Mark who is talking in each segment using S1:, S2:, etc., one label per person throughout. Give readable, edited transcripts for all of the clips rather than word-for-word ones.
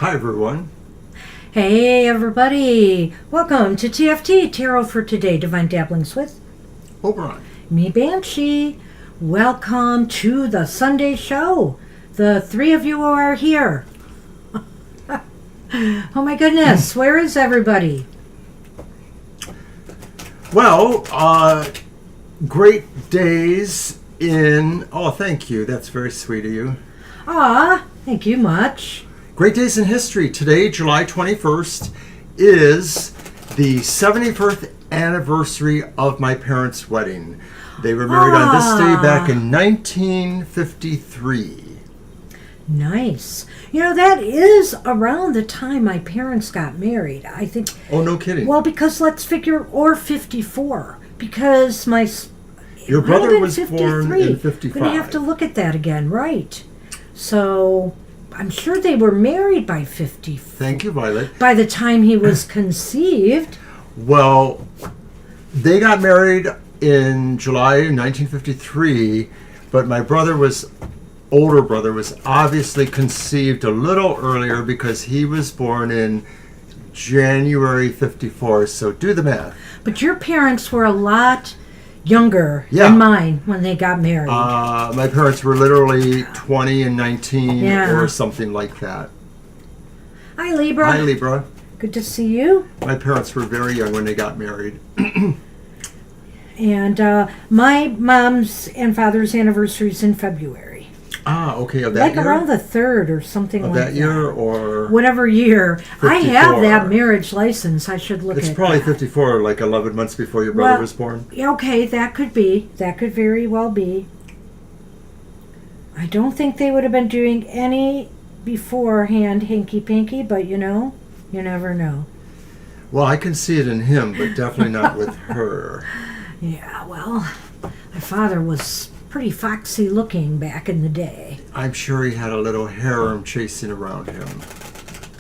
S1: Hi, everyone.
S2: Hey, everybody. Welcome to TFT, Tarot for Today, Divine Dabblings with
S1: Oberon.
S2: me, Banshee. Welcome to the Sunday show. The three of you are here. Oh my goodness, where is everybody?
S1: Well, great days in... Oh, thank you. That's very sweet of you.
S2: Ah, thank you much.
S1: Great days in history. Today, July 21st, is the 71st anniversary of my parents' wedding. They were married on this day back in 1953.
S2: Nice. You know, that is around the time my parents got married, I think.
S1: Oh, no kidding.
S2: Well, because let's figure, or 54, because
S1: your brother was
S2: 53.
S1: born in 55.
S2: We're going to have to look at that again, right? So, I'm sure they were married by 50.
S1: Thank you, Violet.
S2: By the time he was conceived.
S1: Well, they got married in July 1953, but my older brother was obviously conceived a little earlier because he was born in January 54, so do the math.
S2: But your parents were a lot younger than mine when they got married.
S1: My parents were literally 20 and 19 or something like that.
S2: Hi, Libra.
S1: Hi, Libra.
S2: Good to see you.
S1: My parents were very young when they got married.
S2: And my mom's and father's anniversary's in February.
S1: Ah, okay, of that year?
S2: Like around the 3rd or something like that.
S1: Of that year or...
S2: Whatever year.
S1: 54.
S2: I have that marriage license. I should look at it.
S1: It's probably 54, like 11 months before your brother was born.
S2: Okay, that could be. That could very well be. I don't think they would have been doing any beforehand hanky-panky, but you know, you never know.
S1: Well, I can see it in him, but definitely not with her.
S2: Yeah, well, my father was pretty foxy looking back in the day.
S1: I'm sure he had a little harem chasing around him.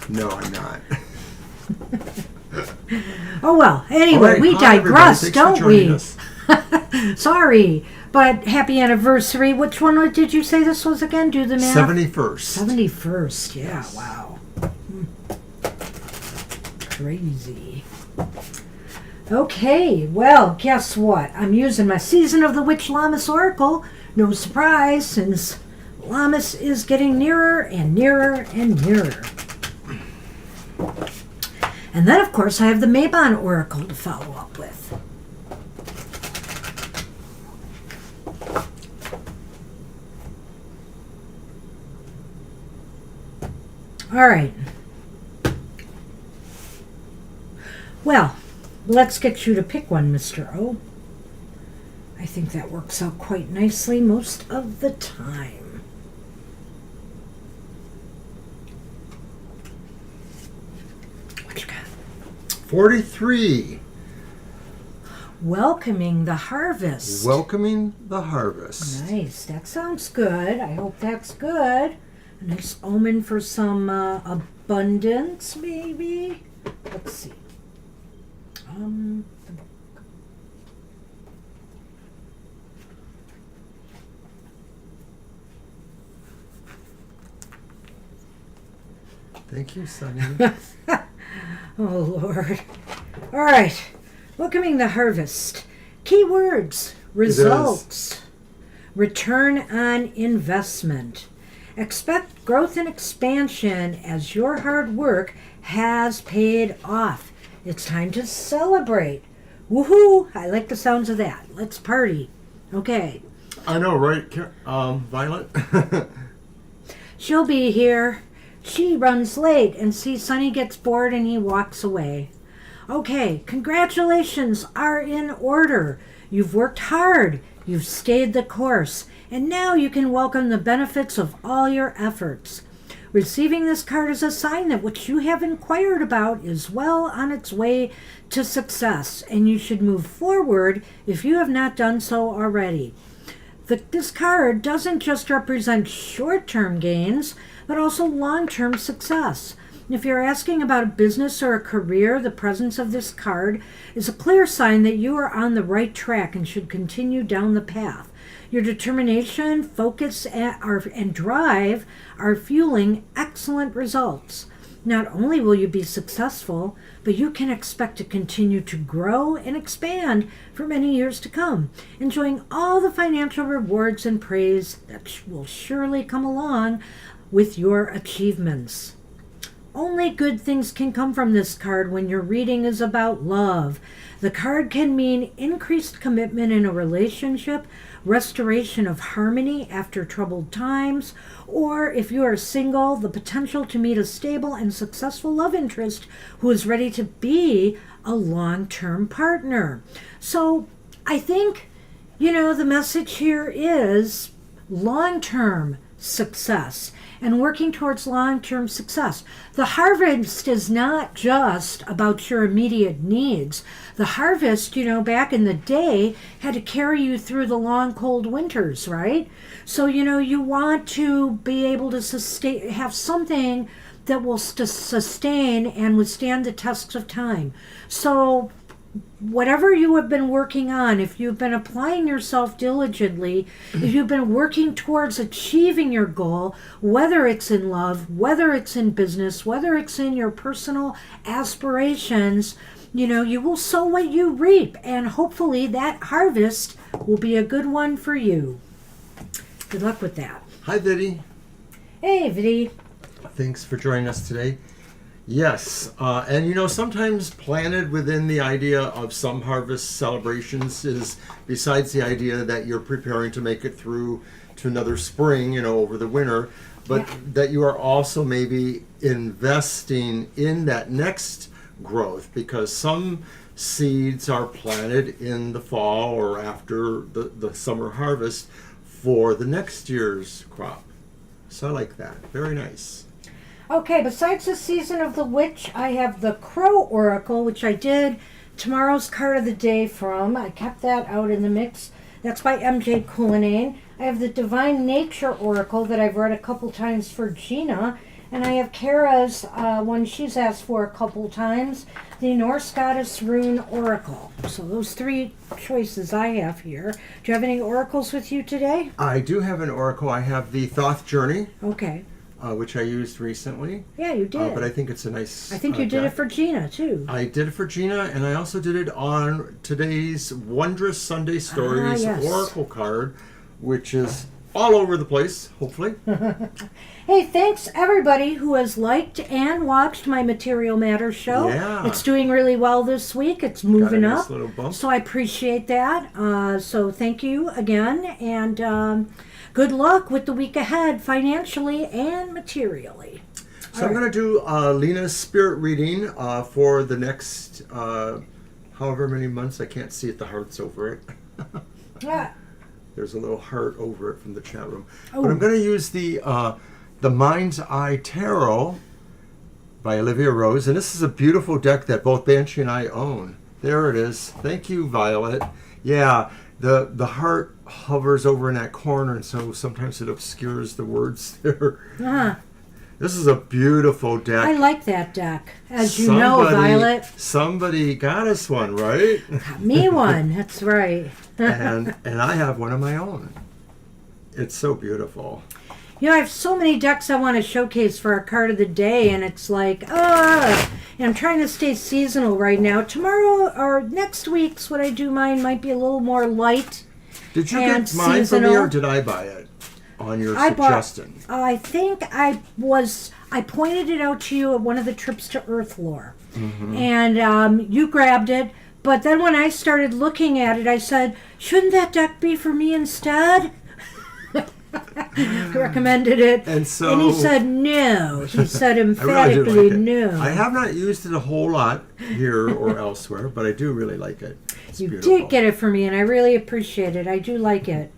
S1: No, I'm not.
S2: Oh, well, anyway, we digress, don't we? Sorry, but happy anniversary. Which one did you say this was again? Do the math.
S1: 71st.
S2: 71st, yeah,
S1: Yes.
S2: wow. Crazy. Okay, well, guess what? I'm using my Season of the Witch Lammas Oracle. No surprise, since Lammas is getting nearer and nearer and nearer. And then, of course, I have the Mabon Oracle to follow up with. All right. Well, let's get you to pick one, Mr. O. I think that works out quite nicely most of the time. What you got?
S1: 43.
S2: Welcoming the harvest.
S1: Welcoming the harvest.
S2: Nice. That sounds good. I hope that's good. A nice omen for some abundance, maybe. Let's see. The book.
S1: Thank you, Sonny.
S2: Oh, Lord. All right. Welcoming the harvest. Keywords. Results. Return on investment. Expect growth and expansion as your hard work has paid off. It's time to celebrate. Woohoo! I like the sounds of that. Let's party. Okay.
S1: I know, right, Violet?
S2: She'll be here. She runs late and sees Sonny gets bored and he walks away. Okay, congratulations are in order. You've worked hard. You've stayed the course. And now you can welcome the benefits of all your efforts. Receiving this card is a sign that what you have inquired about is well on its way to success, and you should move forward if you have not done so already. This card doesn't just represent short-term gains, but also long-term success. If you're asking about a business or a career, the presence of this card is a clear sign that you are on the right track and should continue down the path. Your determination, focus, and drive are fueling excellent results. Not only will you be successful, but you can expect to continue to grow and expand for many years to come, enjoying all the financial rewards and praise that will surely come along with your achievements. Only good things can come from this card when your reading is about love. The card can mean increased commitment in a relationship, restoration of harmony after troubled times, or if you are single, the potential to meet a stable and successful love interest who is ready to be a long-term partner. So I think, the message here is long-term success and working towards long-term success. The harvest is not just about your immediate needs. The harvest, back in the day had to carry you through the long, cold winters, right? So, you want to be able to have something that will sustain and withstand the tests of time. So whatever you have been working on, if you've been applying yourself diligently, if you've been working towards achieving your goal, whether it's in love, whether it's in business, whether it's in your personal aspirations, you will sow what you reap, and hopefully that harvest will be a good one for you. Good luck with that.
S1: Hi, Viddy.
S2: Hey, Viddy.
S1: Thanks for joining us today. Yes, and sometimes planted within the idea of some harvest celebrations is, besides the idea that you're preparing to make it through to another spring, over the winter, but that you are also maybe investing in that next growth, because some seeds are planted in the fall or after the summer harvest for the next year's crop. So I like that. Very nice.
S2: Okay, besides the Season of the Witch, I have the Crow Oracle, which I did tomorrow's card of the day from. I kept that out in the mix. That's by MJ Cullinane. I have the Divine Nature Oracle that I've read a couple times for Gina. And I have Kara's one she's asked for a couple times, the Norse Goddess Rune Oracle. So those three choices I have here. Do you have any oracles with you today?
S1: I do have an oracle. I have the Thoth Journey.
S2: Okay.
S1: Which I used recently.
S2: Yeah, you did.
S1: But I think it's a nice...
S2: I think you did it for Gina, too.
S1: I did it for Gina, and I also did it on today's Wondrous Sunday Stories Oracle card, which is all over the place, hopefully.
S2: Hey, thanks everybody who has liked and watched my Material Matters show.
S1: Yeah.
S2: It's doing really well this week. It's moving
S1: Got a nice
S2: up.
S1: little bump.
S2: So I appreciate that. So thank you again, and good luck with the week ahead, financially and materially.
S1: So I'm going to do Lena's spirit reading for the next however many months. I can't see it. The heart's over it.
S2: Yeah.
S1: There's a little heart over it from the chat room.
S2: Oh.
S1: But I'm going to use the Mind's Eye Tarot by Olivia Rose. And this is a beautiful deck that both Banshee and I own. There it is. Thank you, Violet. Yeah, the heart hovers over in that corner, and so sometimes it obscures the words there.
S2: Uh-huh.
S1: This is a beautiful deck.
S2: I like that deck. As you know, Violet.
S1: Somebody got us one, right?
S2: Got me one. That's right.
S1: and I have one of my own. It's so beautiful.
S2: I have so many decks I want to showcase for our card of the day, and it's like, and I'm trying to stay seasonal right now. Tomorrow or next week's when I do mine might be a little more light.
S1: Did you
S2: and
S1: get mine
S2: seasonal.
S1: from me, or did I buy it on your suggestion?
S2: I think I pointed it out to you at one of the trips to Earthlore.
S1: Mm-hmm.
S2: And you grabbed it. But then when I started looking at it, I said, shouldn't that deck be for me instead? Recommended it. And he said no. He said emphatically
S1: really like
S2: no.
S1: I have not used it a whole lot here or elsewhere, but I do really like it. It's
S2: you
S1: beautiful.
S2: did get it for me, and I really appreciate it. I do like it.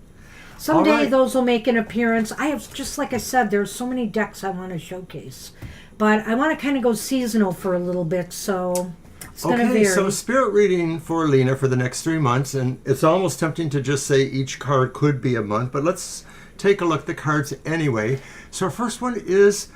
S2: Someday those will make an appearance. I have, just like I said, there's so many decks I want to showcase. But I want to kind of go seasonal for a little bit, so it's going to vary.
S1: So spirit reading for Lena for the next 3 months, and it's almost tempting to just say each card could be a month, but let's take a look at the cards anyway. So our first one is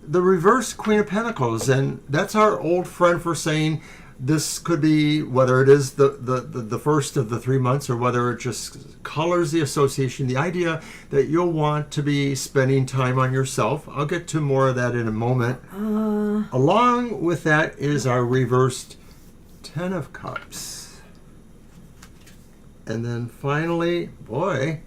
S1: the reverse Queen of Pentacles, and that's our old friend for saying this could be whether it is the first of the 3 months or whether it just colors the association, the idea that you'll want to be spending time on yourself. I'll get to more of that in a moment. Along with that is our reversed Ten of Cups. And then finally, boy,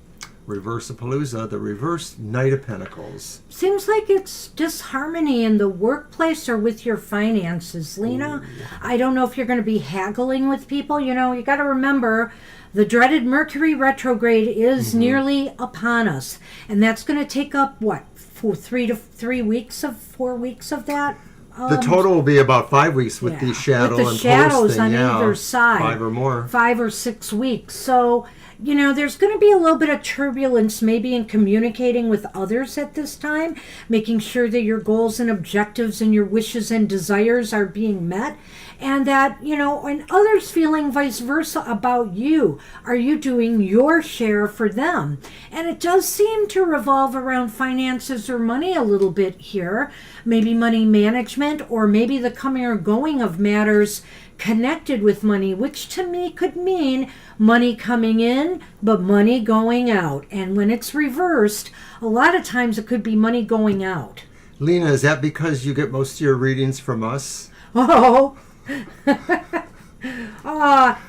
S1: Reverse-a-Palooza, the reversed Knight of Pentacles.
S2: Seems like it's disharmony in the workplace or with your finances, Lena.
S1: Ooh.
S2: I don't know if you're going to be haggling with people. You know, you got to remember the dreaded Mercury retrograde is nearly upon us. And that's going to take up, what, 4 weeks of that?
S1: The total will be about 5 weeks with the shadow
S2: with the
S1: and
S2: shadows
S1: post thing,
S2: on either side.
S1: 5 or more.
S2: 5 or 6 weeks. So, you know, there's going to be a little bit of turbulence maybe in communicating with others at this time, making sure that your goals and objectives and your wishes and desires are being met, and that, you know, and others feeling vice versa about you. Are you doing your share for them? And it does seem to revolve around finances or money a little bit here, maybe money management, or maybe the coming or going of matters connected with money, which to me could mean money coming in, but money going out. And when it's reversed, a lot of times it could be money going out.
S1: Lena, is that because you get most of your readings from us?
S2: Oh, yeah,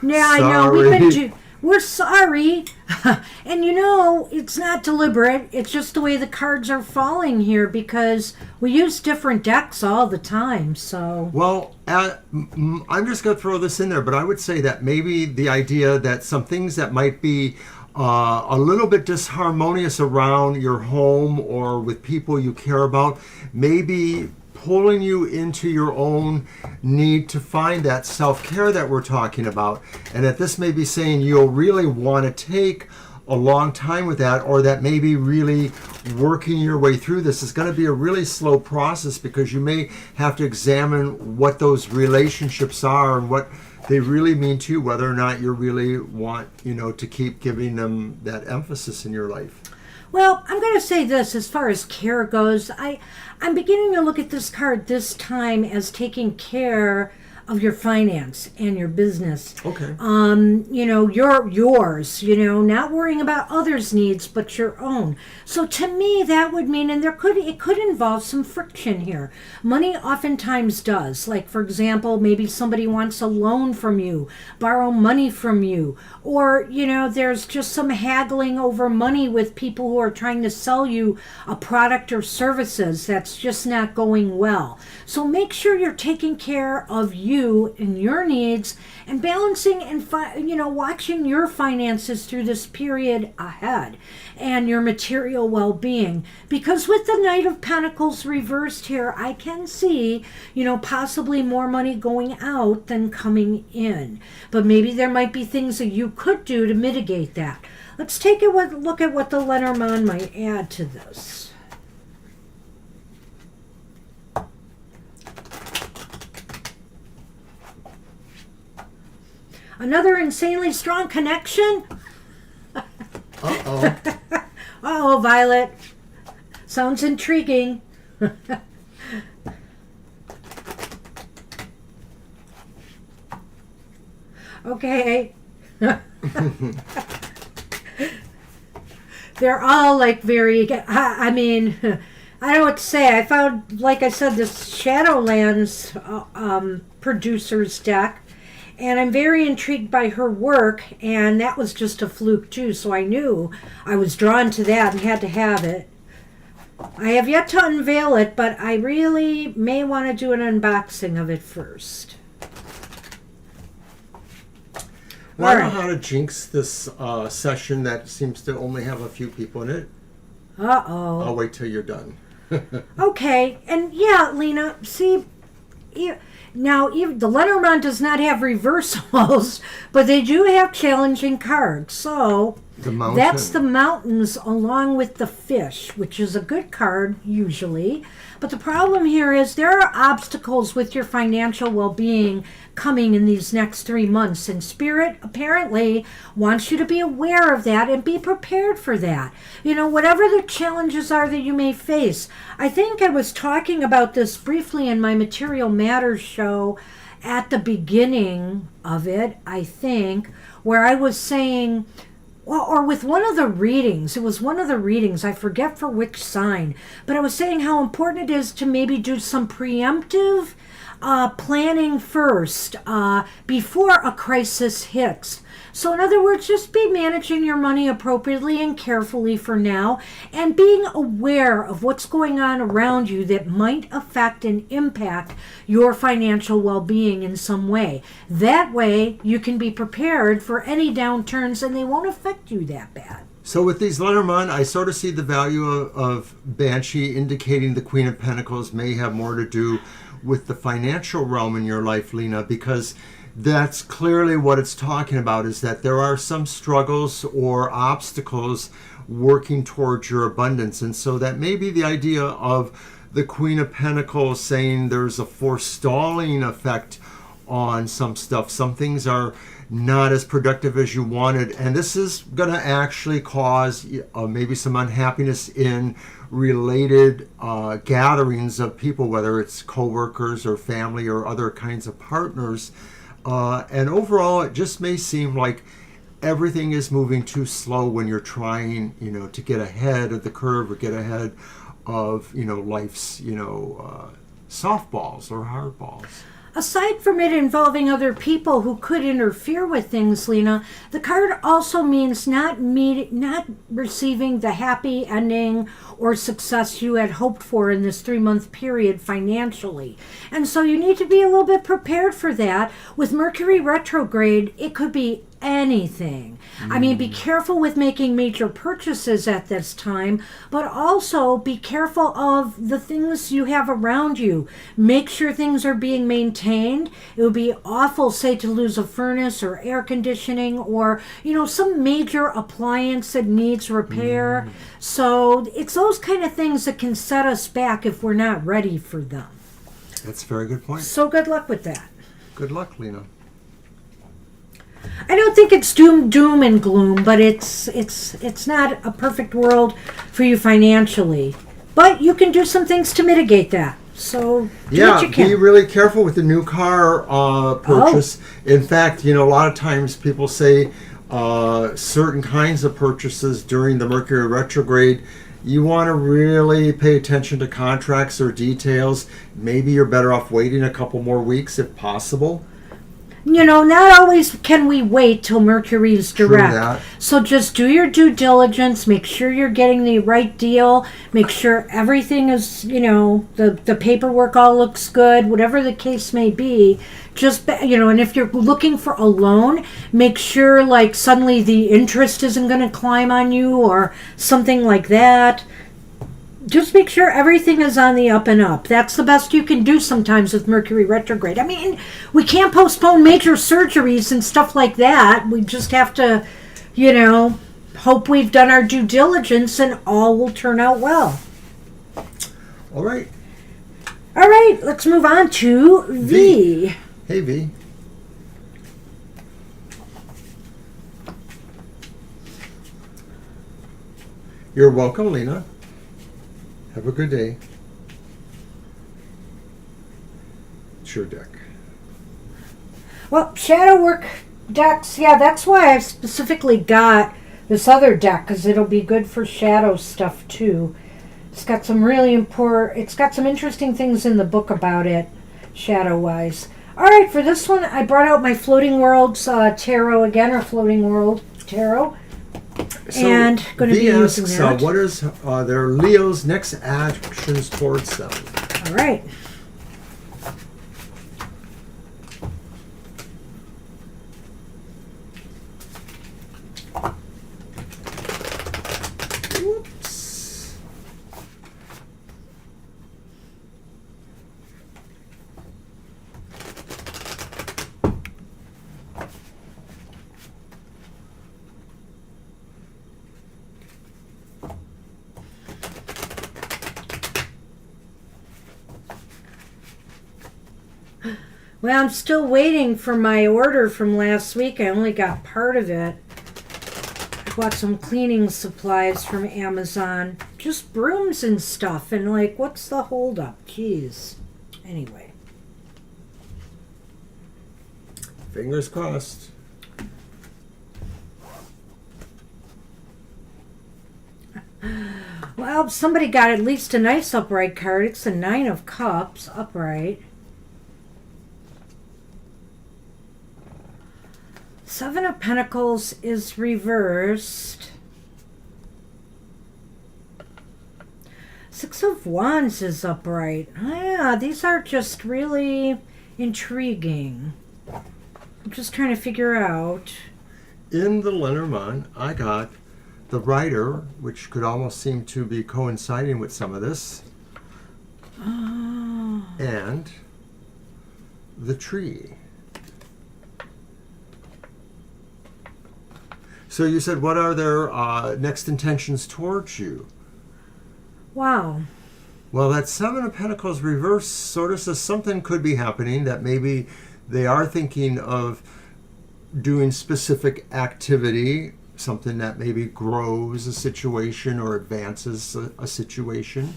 S2: I know. We're sorry. And you know, it's not deliberate. It's just the way the cards are falling here because we use different decks all the time. So,
S1: well, I'm just going to throw this in there, but I would say that maybe the idea that some things that might be a little bit disharmonious around your home or with people you care about, maybe pulling you into your own need to find that self-care that we're talking about. And that this may be saying you'll really want to take a long time with that, or that maybe really working your way through this is going to be a really slow process because you may have to examine what those relationships are and what they really mean to you, whether or not you really want, you know, to keep giving them that emphasis in your life.
S2: well, I'm going to say this as far as care goes. I'm beginning to look at this card this time as taking care of your finance and your business.
S1: Okay.
S2: You know, yours, you know, not worrying about others' needs, but your own. So to me, that would mean, and it could involve some friction here. Money oftentimes does. Like, for example, maybe somebody wants a loan from you, borrow money from you, or, you know, there's just some haggling over money with people who are trying to sell you a product or services that's just not going well. So make sure you're taking care of you and your needs and balancing and watching your finances through this period ahead and your material well-being, because with the Knight of Pentacles reversed here, I can see, you know, possibly more money going out than coming in, but maybe there might be things that you could do to mitigate that. Let's take a look at what the Lenormand might add to this. Another insanely strong connection?
S1: Uh-oh.
S2: Uh-oh, Violet. Sounds intriguing. Okay. They're all like very, I mean, I don't know what to say. I found, like I said, this Shadowlands producer's deck. And I'm very intrigued by her work, and that was just a fluke too, so I knew I was drawn to that and had to have it. I have yet to unveil it, but I really may want to do an unboxing of it first.
S1: Well, I don't know how to jinx this session that seems to only have a few people in it.
S2: Uh-oh.
S1: I'll wait till you're done.
S2: Okay, and yeah, Lena, see... Now, even the Lenormand does not have reversals, but they do have challenging cards. So that's the mountains along with the fish, which is a good card usually. But the problem here is there are obstacles with your financial well-being coming in these next 3 months. And Spirit apparently wants you to be aware of that and be prepared for that. You know, whatever the challenges are that you may face. I think I was talking about this briefly in my Material Matters show, at the beginning of it, I think, where I was saying, well, or with one of the readings, it was one of the readings, I forget for which sign, but I was saying how important it is to maybe do some preemptive planning first before a crisis hits. So in other words, just be managing your money appropriately and carefully for now, and being aware of what's going on around you that might affect and impact your financial well-being in some way. That way you can be prepared for any downturns and they won't affect you that bad.
S1: So with these Lenormand, I sort of see the value of Banshee indicating the Queen of Pentacles may have more to do with the financial realm in your life, Lena, because that's clearly what it's talking about, is that there are some struggles or obstacles working towards your abundance. And so that may be the idea of the Queen of Pentacles saying there's a forestalling effect on some stuff. Some things are not as productive as you wanted, and this is going to actually cause maybe some unhappiness in related gatherings of people, whether it's co-workers or family or other kinds of partners. And overall, it just may seem like everything is moving too slow when you're trying, to get ahead of the curve or get ahead of, life's, softballs or hardballs.
S2: Aside from it involving other people who could interfere with things, Lena, the card also means not receiving the happy ending or success you had hoped for in this 3-month period financially. And so you need to be a little bit prepared for that. With Mercury retrograde, it could be anything. I mean, be careful with making major purchases at this time, but also be careful of the things you have around you. Make sure things are being maintained. It would be awful, say, to lose a furnace or air conditioning or, some major appliance that needs repair. So it's those kind of things that can set us back if we're not ready for them.
S1: That's a very good point.
S2: So good luck with that.
S1: Good luck, Lena.
S2: I don't think it's doom and gloom, but it's not a perfect world for you financially. But you can do some things to mitigate that. So do what you can.
S1: Be really careful with the new car purchase. In fact, a lot of times people say certain kinds of purchases during the Mercury retrograde, you want to really pay attention to contracts or details. Maybe you're better off waiting a couple more weeks if possible.
S2: Not always can we wait till Mercury is direct.
S1: True that.
S2: So just do your due diligence. Make sure you're getting the right deal. Make sure everything is, the paperwork all looks good, whatever the case may be. Just, and if you're looking for a loan, make sure like suddenly the interest isn't going to climb on you or something like that. Just make sure everything is on the up and up. That's the best you can do sometimes with Mercury retrograde. I mean, we can't postpone major surgeries and stuff like that. We just have to, hope we've done our due diligence and all will turn out well.
S1: All right.
S2: All right, let's move on to V.
S1: Hey, V. You're welcome, Lena. Have a good day. It's your deck.
S2: Well, shadow work decks, that's why I specifically got this other deck, because it'll be good for shadow stuff too. It's got some interesting things in the book about it, shadow-wise. All right, for this one, I brought out my Floating Worlds Tarot again, or Floating World Tarot.
S1: So
S2: and going to be using that.
S1: What is their Leo's next actions towards them?
S2: All right.
S1: Whoops.
S2: Well, I'm still waiting for my order from last week. I only got part of it. I bought some cleaning supplies from Amazon. Just brooms and stuff. And what's the holdup? Jeez. Anyway.
S1: Fingers crossed.
S2: Well, somebody got at least a nice upright card. It's the Nine of Cups, upright. Seven of Pentacles is reversed. Six of Wands is upright. Yeah, these are just really intriguing. I'm just trying to figure out.
S1: In the Lenormand, I got the Rider, which could almost seem to be coinciding with some of this, and the Tree. So you said, what are their next intentions towards you?
S2: Wow.
S1: Well, that Seven of Pentacles reverse sort of says something could be happening, that maybe they are thinking of doing specific activity, something that maybe grows a situation or advances a situation.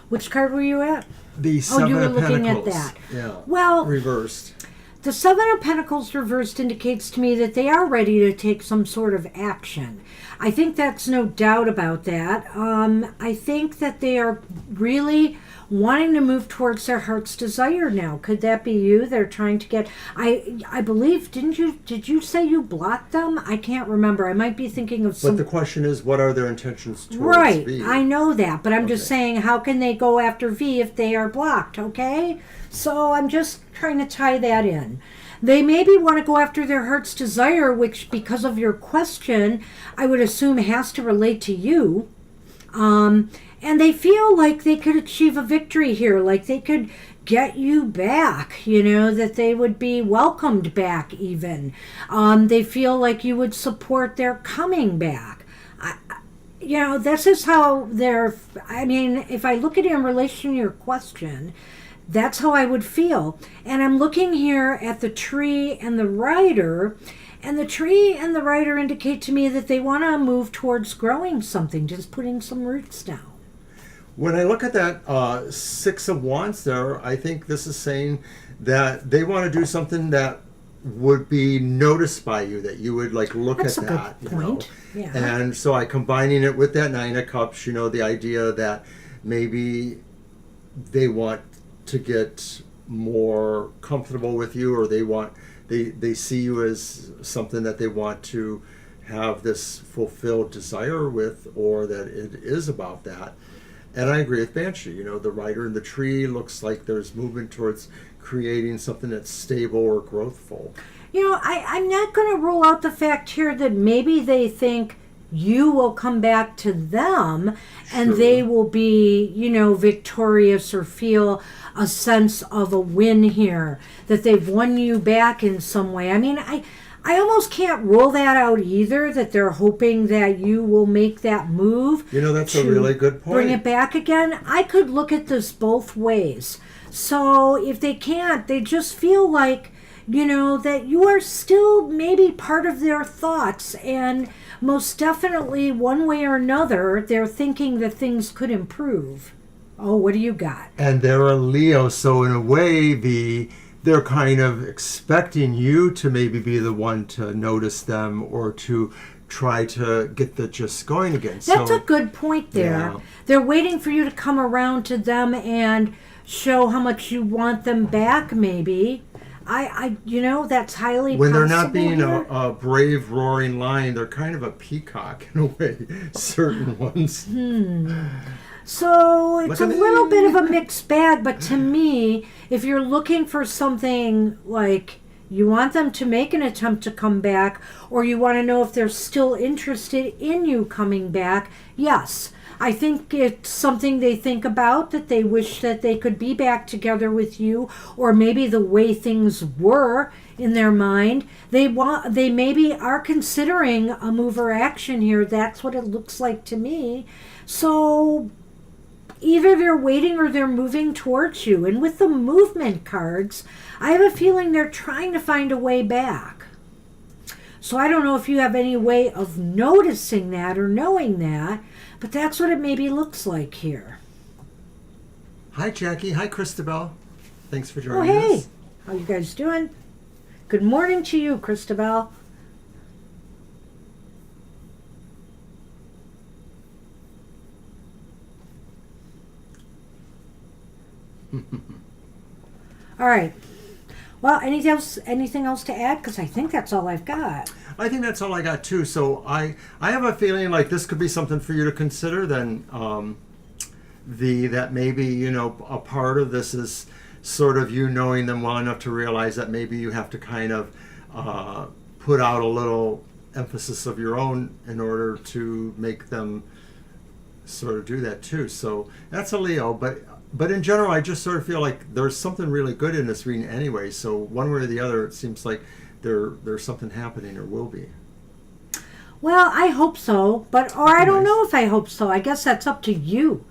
S2: Which card were you at?
S1: The Seven
S2: you were
S1: of
S2: looking
S1: Pentacles.
S2: at that.
S1: Yeah.
S2: Well,
S1: reversed.
S2: the Seven of Pentacles reversed indicates to me that they are ready to take some sort of action. I think that's no doubt about that. I think that they are really wanting to move towards their heart's desire now. Could that be you? They're trying to get... I believe, did you say you blocked them? I can't remember. I might be thinking of some...
S1: But the question is, what are their intentions towards
S2: Right,
S1: V?
S2: I know that, but I'm just
S1: Okay.
S2: saying, how can they go after V if they are blocked, okay? So I'm just trying to tie that in. They maybe want to go after their heart's desire, which, because of your question, I would assume has to relate to you. And they feel like they could achieve a victory here, like they could get you back, you know, that they would be welcomed back even. They feel like you would support their coming back. You know, this is how they're... I mean, if I look at it in relation to your question... That's how I would feel. And I'm looking here at the Tree and the Rider, and the Tree and the Rider indicate to me that they want to move towards growing something, just putting some roots down.
S1: When I look at that Six of Wands there, I think this is saying that they want to do something that would be noticed by you, that you would like look
S2: That's
S1: at
S2: a good
S1: that. You
S2: point.
S1: know?
S2: Yeah.
S1: And so I combining it with that Nine of Cups, you know, the idea that maybe they want to get more comfortable with you, or they see you as something that they want to have this fulfilled desire with, or that it is about that. And I agree with Banshee. You know, the Rider in the Tree looks like there's movement towards creating something that's stable or growthful.
S2: You know, I'm not going to rule out the fact here that maybe they think you will come back to them and
S1: Sure.
S2: they will be, you know, victorious or feel a sense of a win here, that they've won you back in some way. I mean, I almost can't rule that out either, that they're hoping that you will make that move.
S1: You know, that's a really good point.
S2: Bring it back again. I could look at this both ways. So if they can't, they just feel like, you know, that you are still maybe part of their thoughts, and most definitely one way or another they're thinking that things could improve. Oh, what do you got?
S1: And they're a Leo, so in a way they're kind of expecting you to maybe be the one to notice them, or to try to get the just going again.
S2: That's a good point there.
S1: Yeah.
S2: They're waiting for you to come around to them and show how much you want them back, maybe. I you know, that's highly
S1: When they're
S2: possible
S1: not being
S2: here.
S1: a brave roaring lion, they're kind of a peacock in a way, certain ones.
S2: So it's
S1: Look
S2: a
S1: at
S2: little
S1: me.
S2: bit of a mixed bag, but to me, if you're looking for something like you want them to make an attempt to come back, or you want to know if they're still interested in you coming back, yes. I think it's something they think about, that they wish that they could be back together with you, or maybe the way things were in their mind. They maybe are considering a move or action here. That's what it looks like to me. So either they're waiting or they're moving towards you. And with the movement cards, I have a feeling they're trying to find a way back. So I don't know if you have any way of noticing that or knowing that, but that's what it maybe looks like here.
S1: Hi, Jackie. Hi, Christabel. Thanks for
S2: Oh,
S1: joining
S2: hey.
S1: us.
S2: How you guys doing? Good morning to you, Christabel. All right. Well, anything else to add? Because I think that's all I've got.
S1: I think that's all I got too. So I have a feeling like this could be something for you to consider. Then that maybe, you know, a part of this is sort of you knowing them well enough to realize that maybe you have to kind of put out a little emphasis of your own in order to make them sort of do that too. So that's a Leo, but in general, I just sort of feel like there's something really good in this reading anyway. So one way or the other, it seems like there's something happening or will be.
S2: Well, I hope so, or I don't
S1: Nice.
S2: know if I hope so. I guess that's up to you.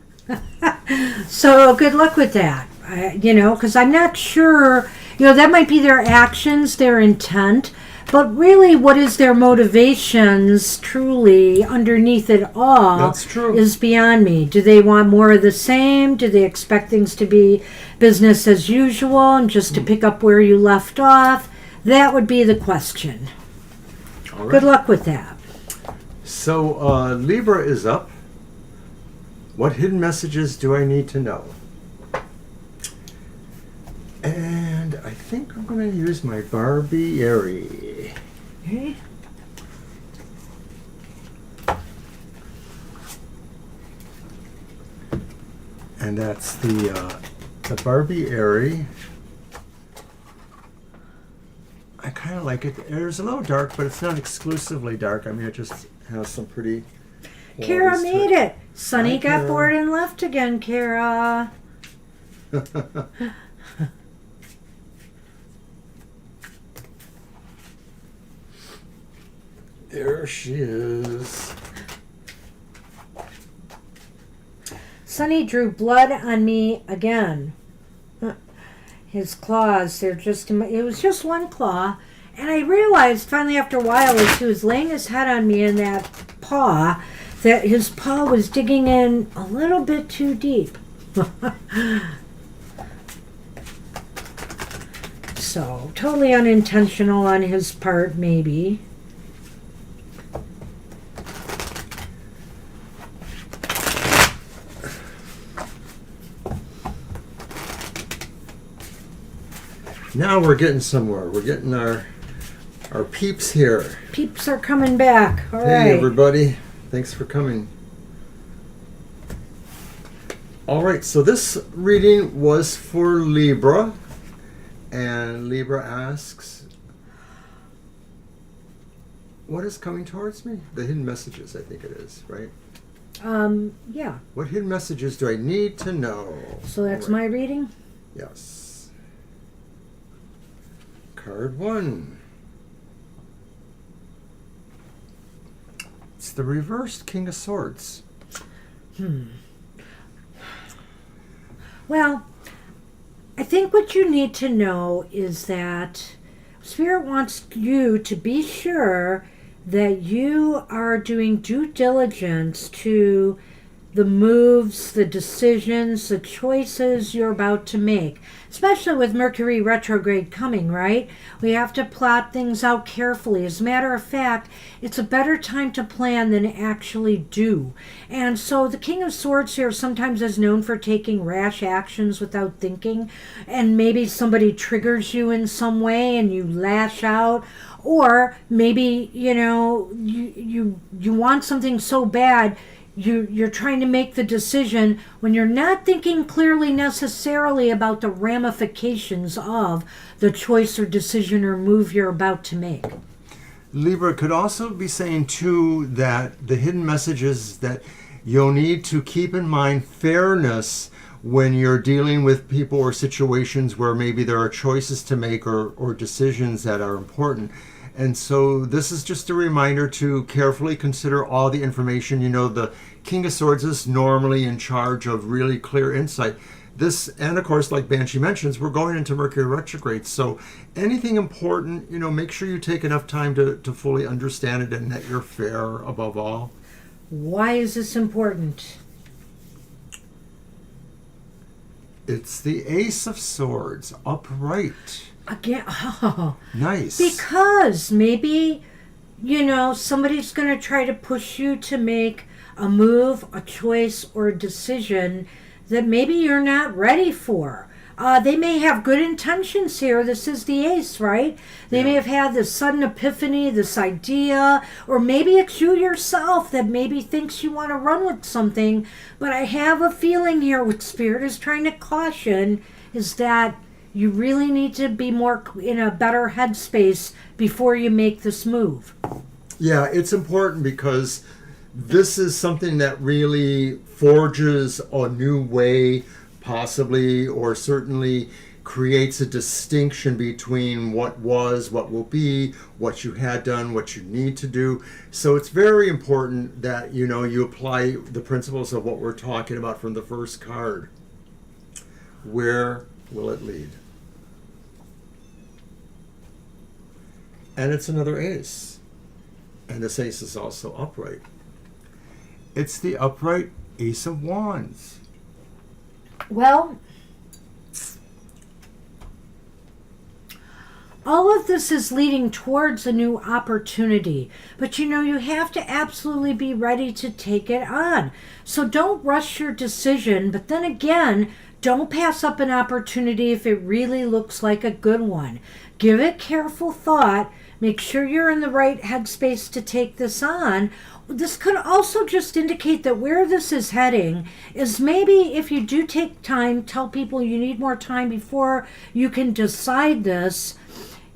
S2: So good luck with that. Because I'm not sure. That might be their actions, their intent, but really, what is their motivations truly underneath it all?
S1: That's true.
S2: Is beyond me. Do they want more of the same? Do they expect things to be business as usual and just to pick up where you left off? That would be the question.
S1: All right.
S2: Good luck with that.
S1: So Libra is up. What hidden messages do I need to know? And I think I'm going to use my Barbieri.
S2: Okay.
S1: And that's the Barbieri. I kind of like it. It's a little dark, but it's not exclusively dark. I mean, it just has some pretty...
S2: Kara
S1: qualities to
S2: made it. Sunny
S1: Hi,
S2: got
S1: Kara.
S2: bored and left again, Kara.
S1: There she is.
S2: Sunny drew blood on me again. His claws, it was just one claw. And I realized finally after a while as he was laying his head on me in that paw, that his paw was digging in a little bit too deep. So, totally unintentional on his part, maybe.
S1: Now we're getting somewhere. We're getting our peeps here.
S2: Peeps are coming back. All
S1: Hey,
S2: right.
S1: everybody. Thanks for coming. All right, so this reading was for Libra. And Libra asks, what is coming towards me? The hidden messages, I think it is, right?
S2: Yeah.
S1: What hidden messages do I need to know?
S2: So that's
S1: All right.
S2: my reading?
S1: Yes. Card 1. It's the reversed King of Swords.
S2: Well, I think what you need to know is that Spirit wants you to be sure that you are doing due diligence to the moves, the decisions, the choices you're about to make, especially with Mercury retrograde coming, right? We have to plot things out carefully. As a matter of fact, it's a better time to plan than actually do. And so the King of Swords here sometimes is known for taking rash actions without thinking, and maybe somebody triggers you in some way and you lash out. Or maybe, you want something so bad, you're trying to make the decision when you're not thinking clearly necessarily about the ramifications of the choice or decision or move you're about to make.
S1: Libra could also be saying, too, that the hidden messages that you'll need to keep in mind fairness when you're dealing with people or situations where maybe there are choices to make or decisions that are important. And so this is just a reminder to carefully consider all the information. The King of Swords is normally in charge of really clear insight. This, and of course, like Banshee mentions, we're going into Mercury retrograde. So anything important, make sure you take enough time to fully understand it and that you're fair above all.
S2: Why is this important?
S1: It's the Ace of Swords, upright.
S2: Again, oh,
S1: Nice.
S2: because maybe, somebody's going to try to push you to make a move, a choice, or a decision that maybe you're not ready for. They may have good intentions here. This is the ace, right? They may have had this sudden epiphany, this idea, or maybe it's you yourself that maybe thinks you want to run with something. But I have a feeling here what Spirit is trying to caution is that you really need to be more in a better headspace before you make this move.
S1: Yeah, it's important because this is something that really forges a new way, possibly, or certainly creates a distinction between what was, what will be, what you had done, what you need to do. So it's very important that, you apply the principles of what we're talking about from the first card. Where will it lead? And it's another ace. And this ace is also upright. It's the upright Ace of Wands.
S2: Well, all of this is leading towards a new opportunity, but you have to absolutely be ready to take it on. So don't rush your decision, but then again, don't pass up an opportunity if it really looks like a good one. Give it careful thought. Make sure you're in the right headspace to take this on. This could also just indicate that where this is heading is maybe if you do take time, tell people you need more time before you can decide this.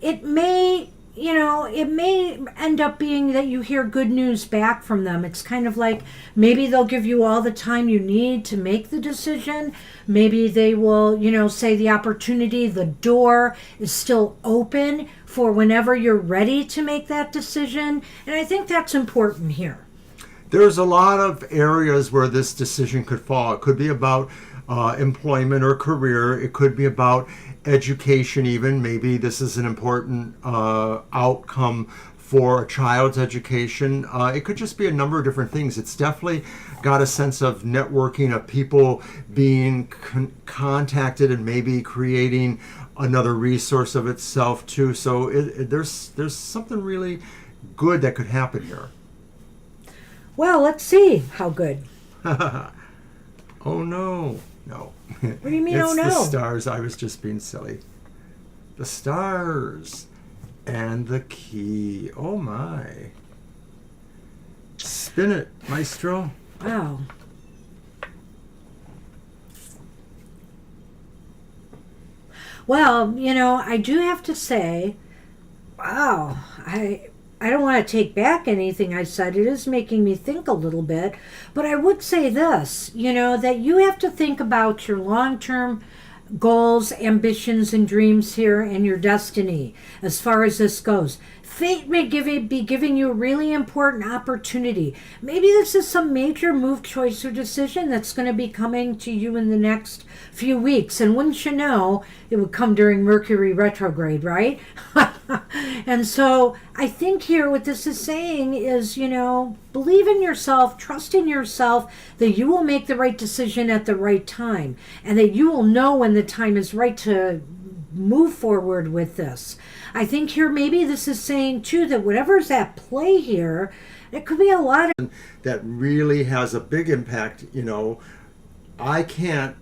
S2: It may, it may end up being that you hear good news back from them. It's kind of like maybe they'll give you all the time you need to make the decision. Maybe they will, say the opportunity, the door is still open for whenever you're ready to make that decision. And I think that's important here.
S1: There's a lot of areas where this decision could fall. It could be about employment or career. It could be about education even. Maybe this is an important outcome for a child's education. It could just be a number of different things. It's definitely got a sense of networking, of people being contacted and maybe creating another resource of itself too. So there's something really good that could happen here.
S2: Well, let's see how good.
S1: Oh no. No.
S2: What do you mean,
S1: it's
S2: oh no?
S1: The stars. I was just being silly. The stars. And the key. Oh my. Spin it, maestro.
S2: Wow. Well, I do have to say, wow, I don't want to take back anything I said. It is making me think a little bit. But I would say this, that you have to think about your long-term goals, ambitions, and dreams here and your destiny as far as this goes. Fate may be giving you a really important opportunity. Maybe this is some major move, choice, or decision that's going to be coming to you in the next few weeks. And wouldn't you know, it would come during Mercury retrograde, right? And so I think here what this is saying is, believe in yourself, trust in yourself, that you will make the right decision at the right time, and that you will know when the time is right to move forward with this. I think here maybe this is saying too that whatever's at play here, it could be a lot of
S1: that really has a big impact. I can't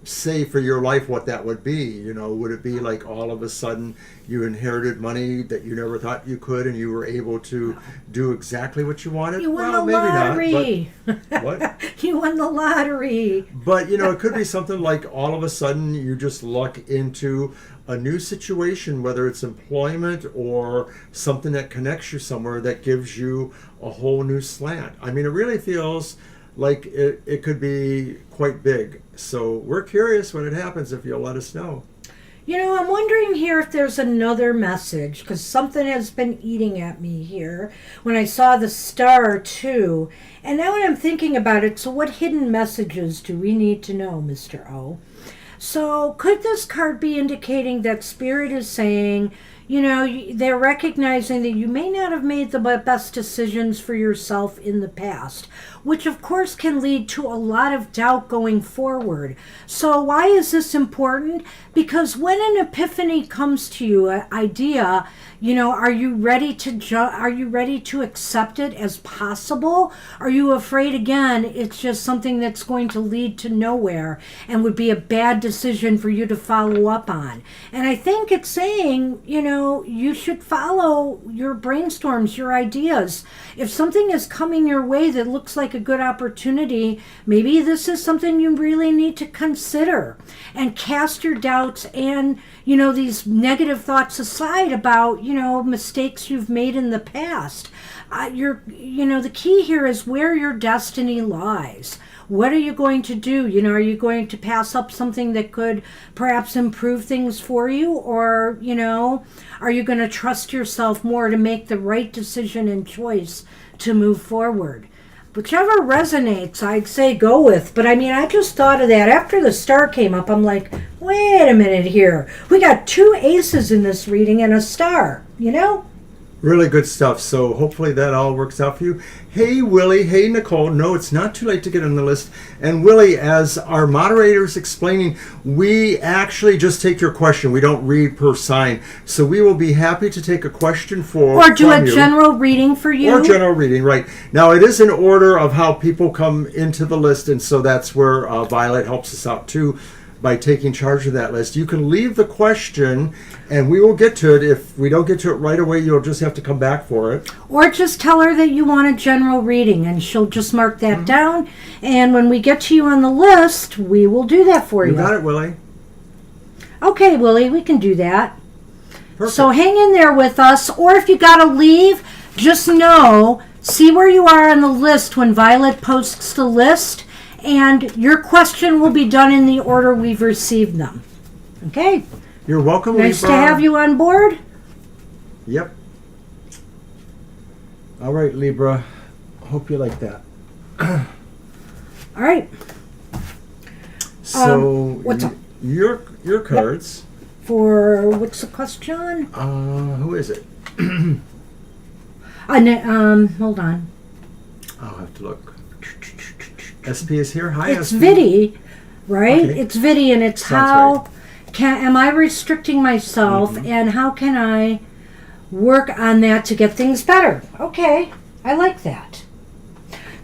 S1: say for your life what that would be. Would it be like all of a sudden you inherited money that you never thought you could and you were able to do exactly what you wanted?
S2: You won
S1: well,
S2: the lottery.
S1: Not, but, what?
S2: You won the lottery.
S1: But it could be something like all of a sudden you just luck into a new situation, whether it's employment or something that connects you somewhere that gives you a whole new slant. I mean, it really feels like it could be quite big. So we're curious when it happens, if you'll let us know.
S2: I'm wondering here if there's another message, because something has been eating at me here when I saw the star too. And now when I'm thinking about it, so what hidden messages do we need to know, Mr. O? So could this card be indicating that Spirit is saying, they're recognizing that you may not have made the best decisions for yourself in the past, which of course can lead to a lot of doubt going forward. So why is this important? Because when an epiphany comes to you, an idea, are you ready to accept it as possible? Are you afraid again it's just something that's going to lead to nowhere and would be a bad decision for you to follow up on? And I think it's saying, you should follow your brainstorms, your ideas. If something is coming your way that looks like a good opportunity, maybe this is something you really need to consider and cast your doubts and, these negative thoughts aside about, mistakes you've made in the past. The key here is where your destiny lies. What are you going to do? Are you going to pass up something that could perhaps improve things for you? Or, are you going to trust yourself more to make the right decision and choice to move forward? Whichever resonates, I'd say go with. But I just thought of that. After the star came up, I'm like, wait a minute here. We got 2 aces in this reading and a star,
S1: Really good stuff. So hopefully that all works out for you. Hey, Willie. Hey, Nicole. No, it's not too late to get on the list. And Willie, as our moderator's explaining, we actually just take your question. We don't read per sign. So we will be happy to take a question
S2: or do a general reading for you.
S1: Or general reading, right. Now, it is in order of how people come into the list, and so that's where Violet helps us out too, by taking charge of that list. You can leave the question and we will get to it. If we don't get to it right away, you'll just have to come back for it.
S2: Or just tell her that you want a general reading and she'll just mark that down. And when we get to you on the list, we will do that for you.
S1: You got it, Willie.
S2: Okay, Willie, we can do that.
S1: Perfect.
S2: So hang in there with us. Or if you got to leave, just see where you are on the list when Violet posts the list. And your question will be done in the order we've received them. Okay?
S1: You're welcome,
S2: Nice
S1: Libra.
S2: to have you on board.
S1: Yep. All right, Libra. Hope you like that.
S2: All right.
S1: So,
S2: what's up?
S1: Your cards.
S2: Yep. For what's the question?
S1: Who is it?
S2: Hold on.
S1: I'll have to look. SP is here. Hi,
S2: It's
S1: SP.
S2: Vidi, right?
S1: Okay.
S2: It's Vidi, and it's
S1: Sounds
S2: am I restricting myself, and how can I work on that to get things better? Okay, I like that.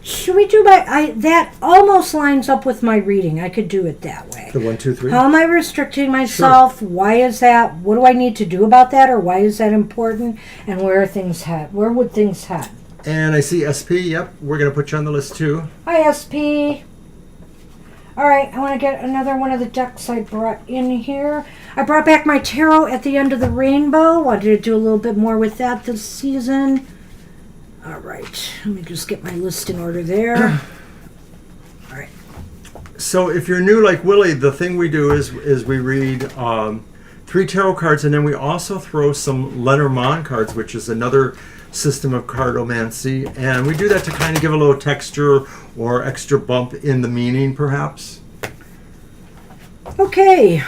S2: Should we do that almost lines up with my reading. I could do it that way.
S1: The 1, 2, 3.
S2: How am I restricting myself? Sure. Why is that? What do I need to do about that, or why is that important? And where would things head?
S1: And I see SP. Yep, we're going to put you on the list too.
S2: Hi, SP. All right, I want to get another one of the decks I brought in here. I brought back my tarot at the end of the rainbow. Wanted to do a little bit more with that this season. All right, let me just get my list in order there. All right.
S1: So if you're new like Willie, the thing we do is we read 3 tarot cards, and then we also throw some Lenormand cards, which is another system of cardomancy, and we do that to kind of give a little texture or extra bump in the meaning, perhaps.
S2: Okay.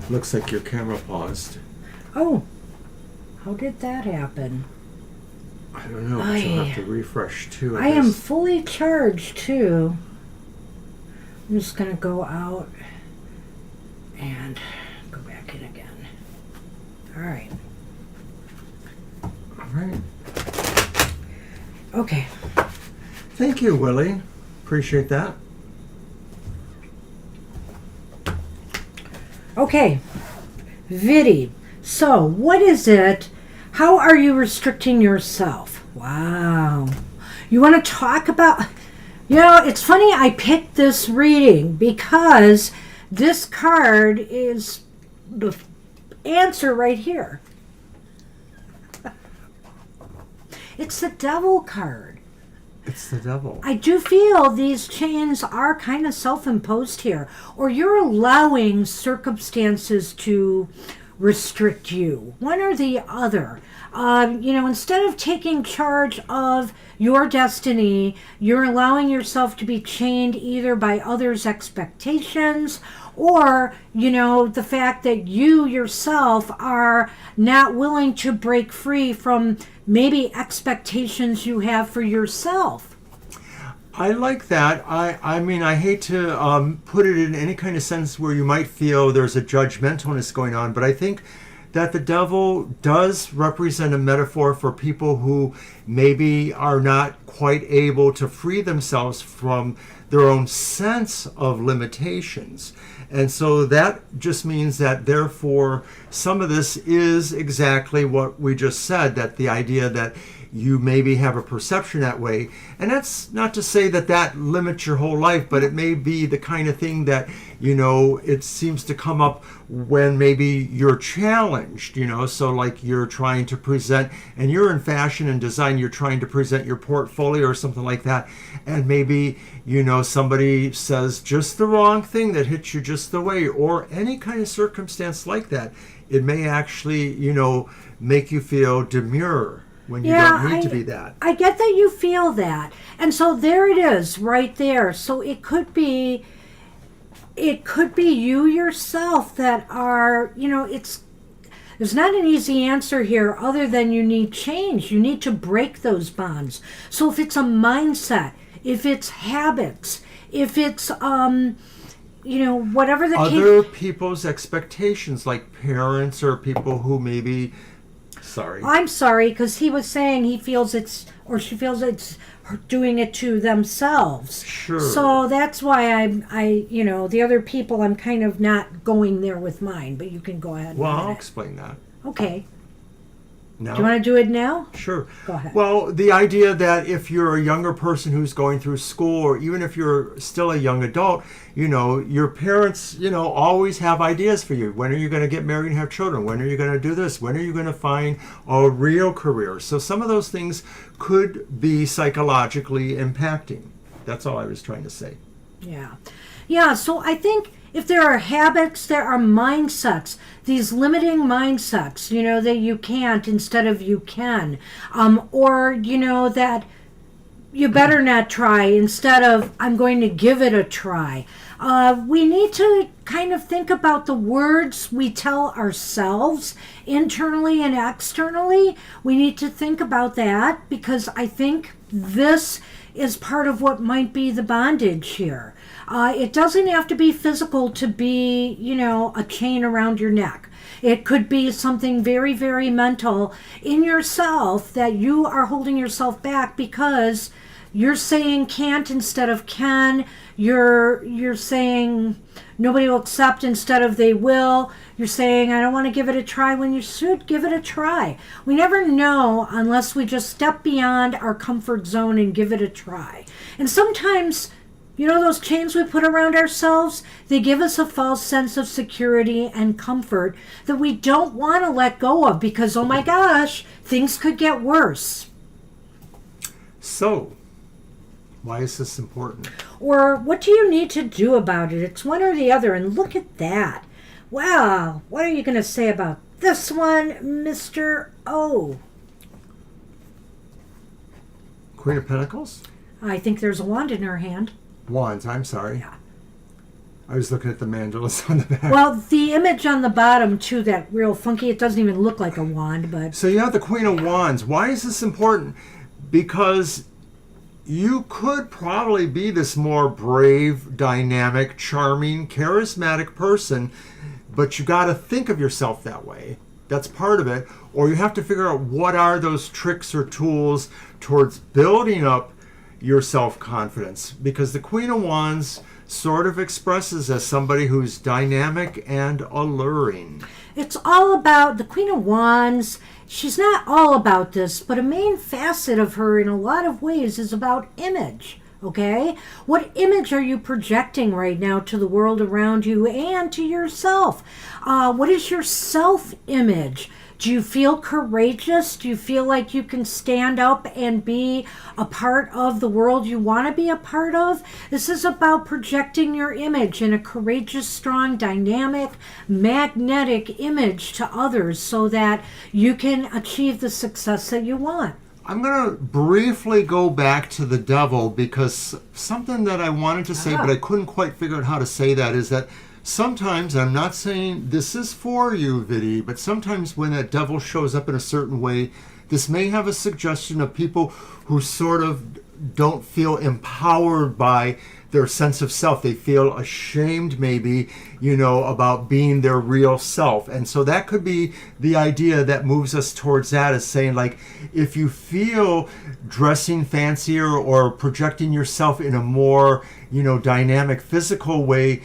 S1: Looks like your camera paused.
S2: Oh, how did that happen?
S1: I don't know, but you'll have to refresh too.
S2: I am fully charged too. I'm just going to go out and go back in again. All right.
S1: All right.
S2: Okay.
S1: Thank you, Willie. Appreciate that.
S2: Okay, Vidi. So, what is it? How are you restricting yourself? Wow. You want to talk about... it's funny I picked this reading because this card is the answer right here. It's the Devil card.
S1: It's the devil.
S2: I do feel these chains are kind of self-imposed here, or you're allowing circumstances to restrict you, one or the other. Instead of taking charge of your destiny, you're allowing yourself to be chained either by others' expectations or, the fact that you yourself are not willing to break free from maybe expectations you have for yourself.
S1: I like that. I mean, I hate to put it in any kind of sense where you might feel there's a judgmentalness going on, but I think that the devil does represent a metaphor for people who maybe are not quite able to free themselves from their own sense of limitations. And so that just means that therefore some of this is exactly what we just said, that the idea that you maybe have a perception that way. And that's not to say that that limits your whole life, but it may be the kind of thing that, it seems to come up when maybe you're challenged, so like you're trying to present, and you're in fashion and design, you're trying to present your portfolio or something like that. And maybe, somebody says just the wrong thing that hits you just the way, or any kind of circumstance like that. It may actually, make you feel demure when you don't need to be that.
S2: I get that you feel that. And so there it is right there. So it could be you yourself that are, there's not an easy answer here other than you need change. You need to break those bonds. So if it's a mindset, if it's habits, if it's, whatever the case.
S1: Other people's expectations, like parents or people who maybe... Sorry.
S2: I'm sorry, because he was saying he feels it's, or she feels it's doing it to themselves.
S1: Sure.
S2: So that's why the other people, I'm kind of not going there with mine, but you can go ahead.
S1: Well, I'll explain that.
S2: Okay.
S1: No.
S2: Do you want to do it now?
S1: Sure.
S2: Go ahead.
S1: Well, the idea that if you're a younger person who's going through school, or even if you're still a young adult, your parents, always have ideas for you. When are you going to get married and have children? When are you going to do this? When are you going to find a real career? So some of those things could be psychologically impacting. That's all I was trying to say.
S2: Yeah. Yeah, so I think if there are habits, there are mindsets, these limiting mindsets, that you can't instead of you can, or, that you better not try instead of I'm going to give it a try. We need to kind of think about the words we tell ourselves internally and externally. We need to think about that because I think this is part of what might be the bondage here. It doesn't have to be physical to be, a chain around your neck. It could be something very, very mental in yourself that you are holding yourself back because you're saying can't instead of can. You're saying nobody will accept instead of they will. You're saying I don't want to give it a try when you should give it a try. We never know unless we just step beyond our comfort zone and give it a try. And sometimes, those chains we put around ourselves, they give us a false sense of security and comfort that we don't want to let go of because, oh my gosh, things could get worse.
S1: So, why is this important?
S2: Or what do you need to do about it? It's one or the other. And look at that. Wow. What are you going to say about this one, Mr. O?
S1: Queen of Pentacles?
S2: I think there's a wand in her hand.
S1: Wands, I'm sorry.
S2: Yeah.
S1: I was looking at the mandalas on the back.
S2: Well, the image on the bottom, too, that real funky, it doesn't even look like a wand, but...
S1: So you have the Queen of Wands. Why is this important? Because you could probably be this more brave, dynamic, charming, charismatic person, but you got to think of yourself that way. That's part of it. Or you have to figure out what are those tricks or tools towards building up your self-confidence. Because the Queen of Wands sort of expresses as somebody who's dynamic and alluring.
S2: It's all about the Queen of Wands. She's not all about this, but a main facet of her in a lot of ways is about image, Okay? What image are you projecting right now to the world around you and to yourself? What is your self-image? Do you feel courageous? Do you feel like you can stand up and be a part of the world you want to be a part of? This is about projecting your image in a courageous, strong, dynamic, magnetic image to others so that you can achieve the success that you want.
S1: I'm going to briefly go back to the devil because something that I wanted to say, but I couldn't quite figure out how to say that, is that sometimes, and I'm not saying this is for you, Viddy, but sometimes when that devil shows up in a certain way, this may have a suggestion of people who sort of don't feel empowered by their sense of self. They feel ashamed, maybe, about being their real self. And so that could be the idea that moves us towards that, is saying, like, if you feel dressing fancier or projecting yourself in a more, dynamic, physical way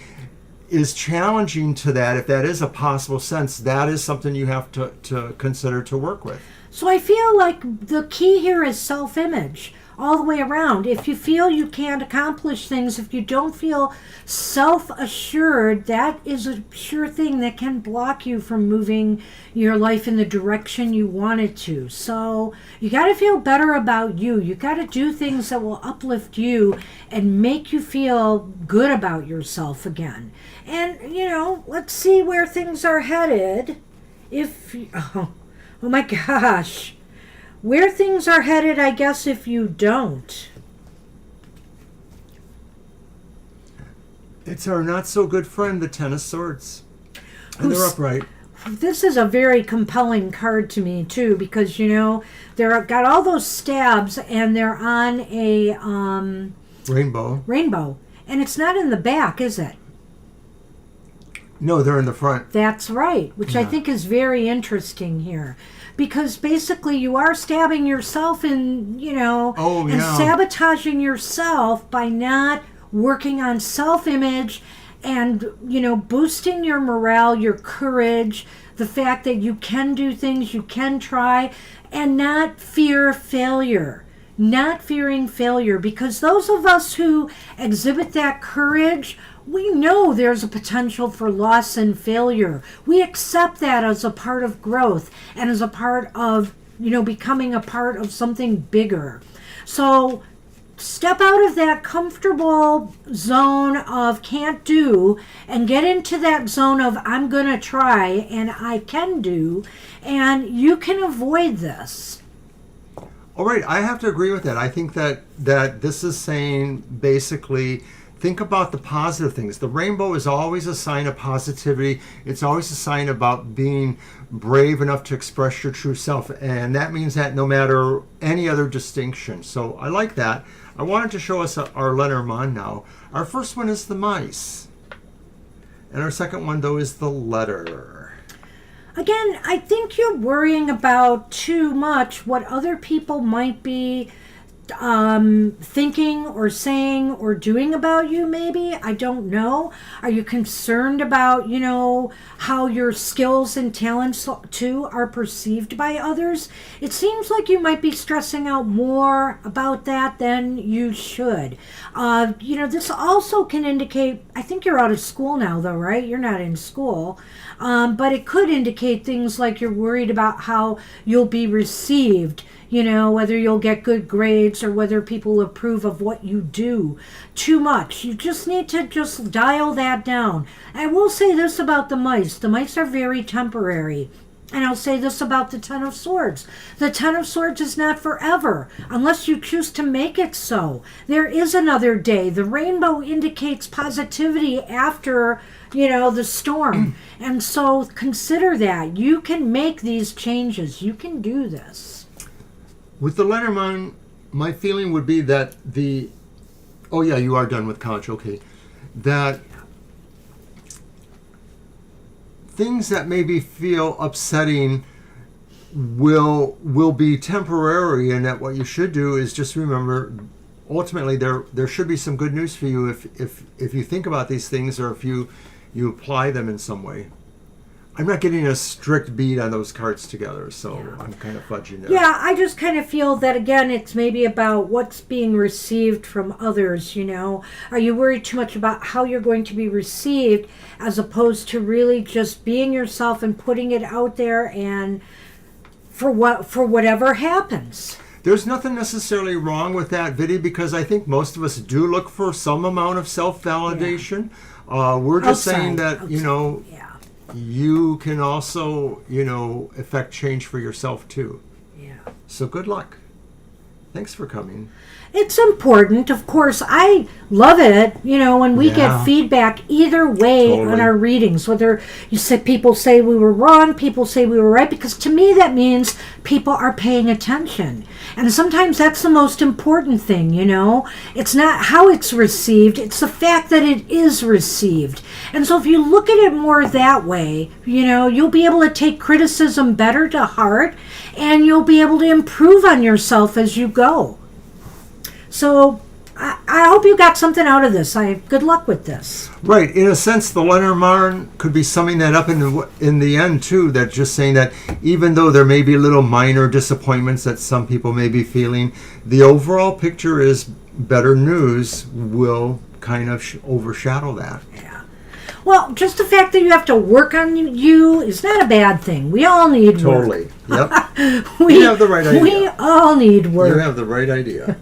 S1: is challenging to that, if that is a possible sense, that is something you have to consider to work with.
S2: So I feel like the key here is self-image all the way around. If you feel you can't accomplish things, if you don't feel self-assured, that is a sure thing that can block you from moving your life in the direction you want it to. So you got to feel better about you. You got to do things that will uplift you and make you feel good about yourself again. And, let's see where things are headed. Oh my gosh. Where things are headed, I guess, if you don't.
S1: It's our not so good friend, the Ten of Swords. And they're upright.
S2: This is a very compelling card to me, too, because, they're got all those stabs and they're on a
S1: Rainbow.
S2: And it's not in the back, is it?
S1: No, they're in the front.
S2: That's right, which I think is very interesting here. Because basically you are stabbing yourself and sabotaging yourself by not working on self-image and, boosting your morale, your courage, the fact that you can do things, you can try, and not fear failure. Not fearing failure, because those of us who exhibit that courage, we know there's a potential for loss and failure. We accept that as a part of growth and as a part of, becoming a part of something bigger. So step out of that comfortable zone of can't do and get into that zone of I'm going to try and I can do, and you can avoid this.
S1: All right, I have to agree with that. I think that this is saying basically think about the positive things. The rainbow is always a sign of positivity. It's always a sign about being brave enough to express your true self. And that means that no matter any other distinction. So I like that. I wanted to show us our Lenormand now. Our first one is the mice. And our second one, though, is the letter.
S2: Again, I think you're worrying about too much what other people might be thinking or saying or doing about you, maybe. I don't know. Are you concerned about, how your skills and talents too are perceived by others? It seems like you might be stressing out more about that than you should. This also can indicate, I think you're out of school now though, right? You're not in school. But it could indicate things like you're worried about how you'll be received, whether you'll get good grades or whether people approve of what you do. Too much. You just need to just dial that down. I will say this about the mice. The mice are very temporary. And I'll say this about the Ten of Swords. The Ten of Swords is not forever, unless you choose to make it so. There is another day. The rainbow indicates positivity after, the storm. And so consider that. You can make these changes. You can do this.
S1: With the Lenormand, my feeling would be that oh yeah, you are done with college, okay. That things that maybe feel upsetting will be temporary, and that what you should do is just remember, ultimately there should be some good news for you if you think about these things or if you apply them in some way. I'm not getting a strict bead on those cards together, so I'm kind of fudging there.
S2: Yeah, I just kind of feel that, again, it's maybe about what's being received from others, you know. Are you worried too much about how you're going to be received as opposed to really just being yourself and putting it out there and for whatever happens?
S1: There's nothing necessarily wrong with that, Viddy, because I think most of us do look for some amount of self-validation. We're just saying that, you know, you can also, you know, affect change for yourself too.
S2: Yeah.
S1: So good luck. Thanks for coming.
S2: It's important, of course. I love it, you know, when we get feedback either way on our readings. Whether you said people say we were wrong, people say we were right, because to me that means people are paying attention. And sometimes that's the most important thing, you know. It's not how it's received, it's the fact that it is received. And so if you look at it more that way, you know, you'll be able to take criticism better to heart, and you'll be able to improve on yourself as you go. So I hope you got something out of this. Good luck with this.
S1: Right. In a sense, the Lenormand could be summing that up in the end, too. That just saying that even though there may be little minor disappointments that some people may be feeling, the overall picture is better news will kind of overshadow that.
S2: Yeah. Well, just the fact that you have to work on you is not a bad thing. We all need work.
S1: Totally. Yep. You have the right idea.
S2: We all need work.
S1: You have the right idea.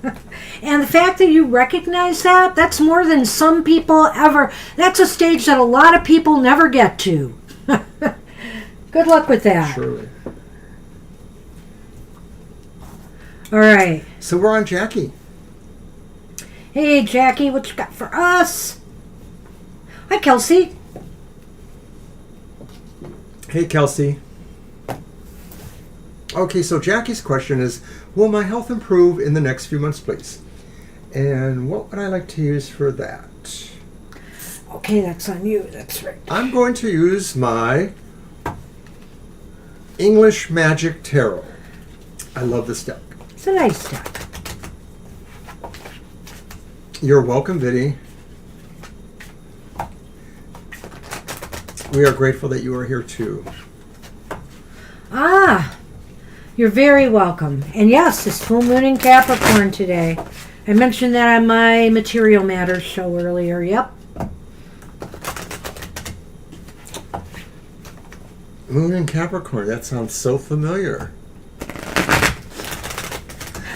S2: And the fact that you recognize that, that's more than some people ever. That's a stage that a lot of people never get to. Good luck with that.
S1: Surely.
S2: All right.
S1: So we're on Jackie.
S2: Hey, Jackie, what you got for us? Hi, Kelsey.
S1: Hey, Kelsey. Okay, so Jackie's question is, will my health improve in the next few months, please? And what would I like to use for that?
S2: Okay, that's on you. That's right.
S1: I'm going to use my English Magic Tarot. I love this deck.
S2: It's a nice deck.
S1: You're welcome, Viddy. We are grateful that you are here too.
S2: Ah, you're very welcome. And yes, it's full moon in Capricorn today. I mentioned that on my Material Matters show earlier. Yep.
S1: Moon in Capricorn. That sounds so familiar.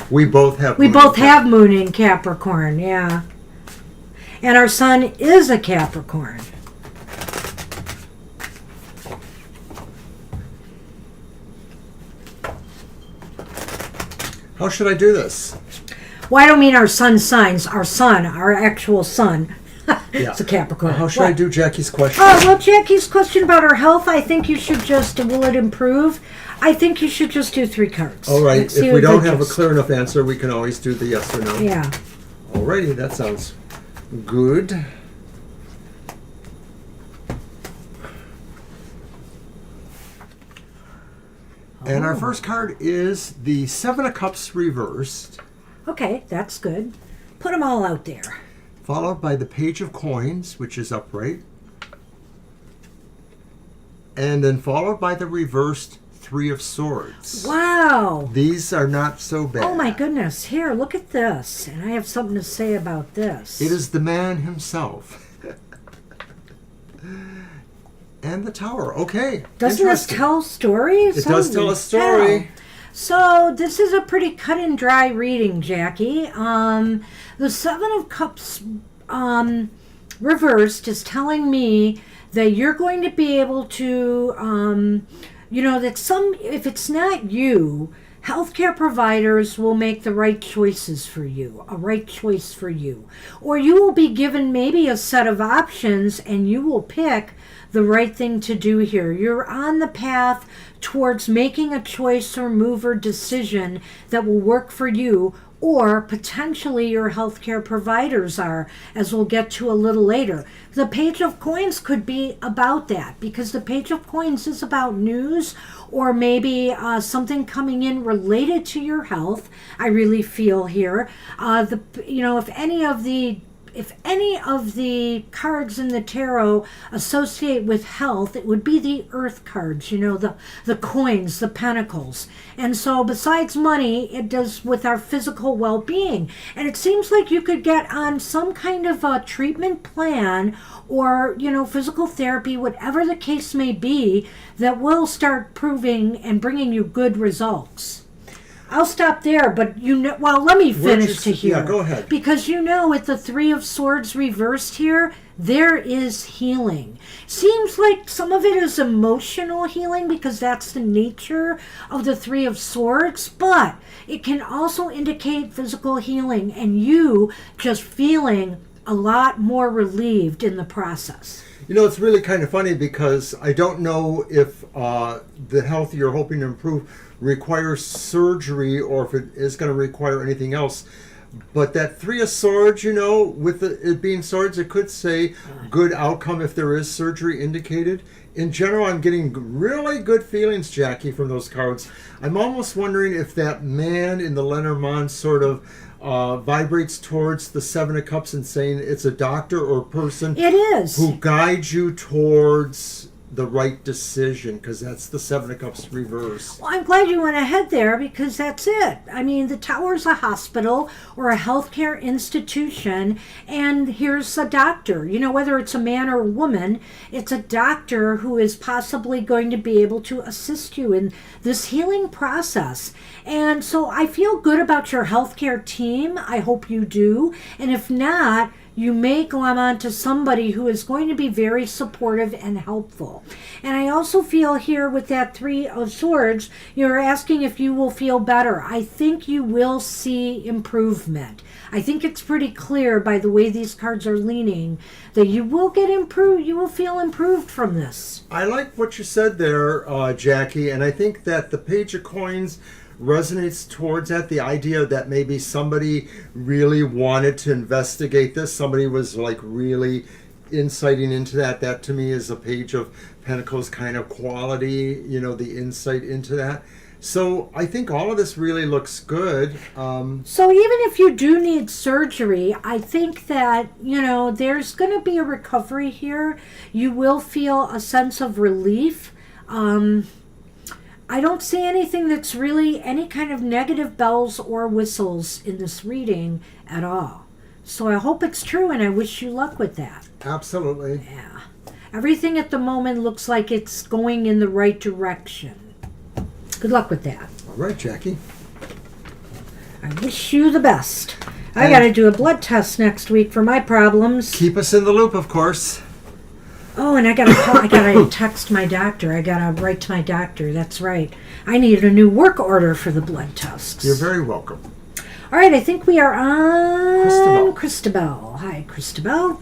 S1: We both have.
S2: We both have moon in Capricorn. Yeah. And our sun is a Capricorn.
S1: How should I do this?
S2: Well, I don't mean our sun signs. Our sun, our actual sun. It's a Capricorn.
S1: How should I do Jackie's question?
S2: Oh, well, Jackie's question about her health, I think you should just, will it improve? I think you should just do 3 cards.
S1: All right. If we don't have a clear enough answer, we can always do the yes or no.
S2: Yeah.
S1: Alrighty, that sounds good. And our first card is the 7 of Cups reversed.
S2: Okay, that's good. Put them all out there.
S1: Followed by the Page of Coins, which is upright. And then followed by the reversed 3 of Swords.
S2: Wow.
S1: These are not so bad.
S2: Oh my goodness. Here, look at this. And I have something to say about this.
S1: It is the man himself. And the Tower. Okay.
S2: Doesn't this tell stories?
S1: It does tell a story.
S2: So this is a pretty cut and dry reading, Jackie. The 7 of Cups reversed is telling me that you're going to be able to, that if it's not you, healthcare providers will make the right choices for you, a right choice for you. Or you will be given maybe a set of options and you will pick the right thing to do here. You're on the path towards making a choice or move or decision that will work for you, or potentially your healthcare providers are, as we'll get to a little later. The Page of Coins could be about that, because the Page of Coins is about news or maybe something coming in related to your health. I really feel here, if any of the if any of the cards in the tarot associate with health, it would be the earth cards, the coins, the pentacles. And so besides money, it does with our physical well-being. And it seems like you could get on some kind of a treatment plan or, physical therapy, whatever the case may be, that will start proving and bringing you good results. I'll stop there, but let me finish to here.
S1: Yeah, go ahead.
S2: Because with the Three of Swords reversed here, there is healing. Seems like some of it is emotional healing because that's the nature of the Three of Swords, but it can also indicate physical healing and you just feeling a lot more relieved in the process.
S1: It's really kind of funny because I don't know if the health you're hoping to improve requires surgery or if it is going to require anything else. But that Three of Swords, with it being swords, it could say good outcome if there is surgery indicated. In general, I'm getting really good feelings, Jackie, from those cards. I'm almost wondering if that man in the Lenormand sort of vibrates towards the Seven of Cups and saying it's a doctor or person
S2: it is
S1: who guides you towards the right decision, because that's the Seven of Cups reverse.
S2: Well, I'm glad you went ahead there because that's it. I mean, the Tower's a hospital or a healthcare institution, and here's a doctor. Whether it's a man or a woman, it's a doctor who is possibly going to be able to assist you in this healing process. And so I feel good about your healthcare team. I hope you do. And if not, you may glom onto somebody who is going to be very supportive and helpful. And I also feel here with that Three of Swords, you're asking if you will feel better. I think you will see improvement. I think it's pretty clear by the way these cards are leaning that you will get improved. You will feel improved from this.
S1: I like what you said there, Jackie, and I think that the Page of Coins resonates towards that, the idea that maybe somebody really wanted to investigate this, somebody was like really inciting into that to me is a Page of Pentacles kind of quality, the insight into that. So I think all of this really looks good.
S2: So even if you do need surgery, I think that, there's going to be a recovery here. You will feel a sense of relief. I don't see anything that's really any kind of negative bells or whistles in this reading at all. So I hope it's true, and I wish you luck with that.
S1: Absolutely.
S2: Yeah. Everything at the moment looks like it's going in the right direction. Good luck with that.
S1: All right, Jackie.
S2: I wish you the best. I got to do a blood test next week for my problems.
S1: Keep us in the loop, of course.
S2: Oh, and I gotta text my doctor. I gotta write to my doctor. That's right. I need a new work order for the blood tests.
S1: You're very welcome.
S2: All right, I think we are on
S1: Christabel.
S2: Christabel. Hi, Christabel.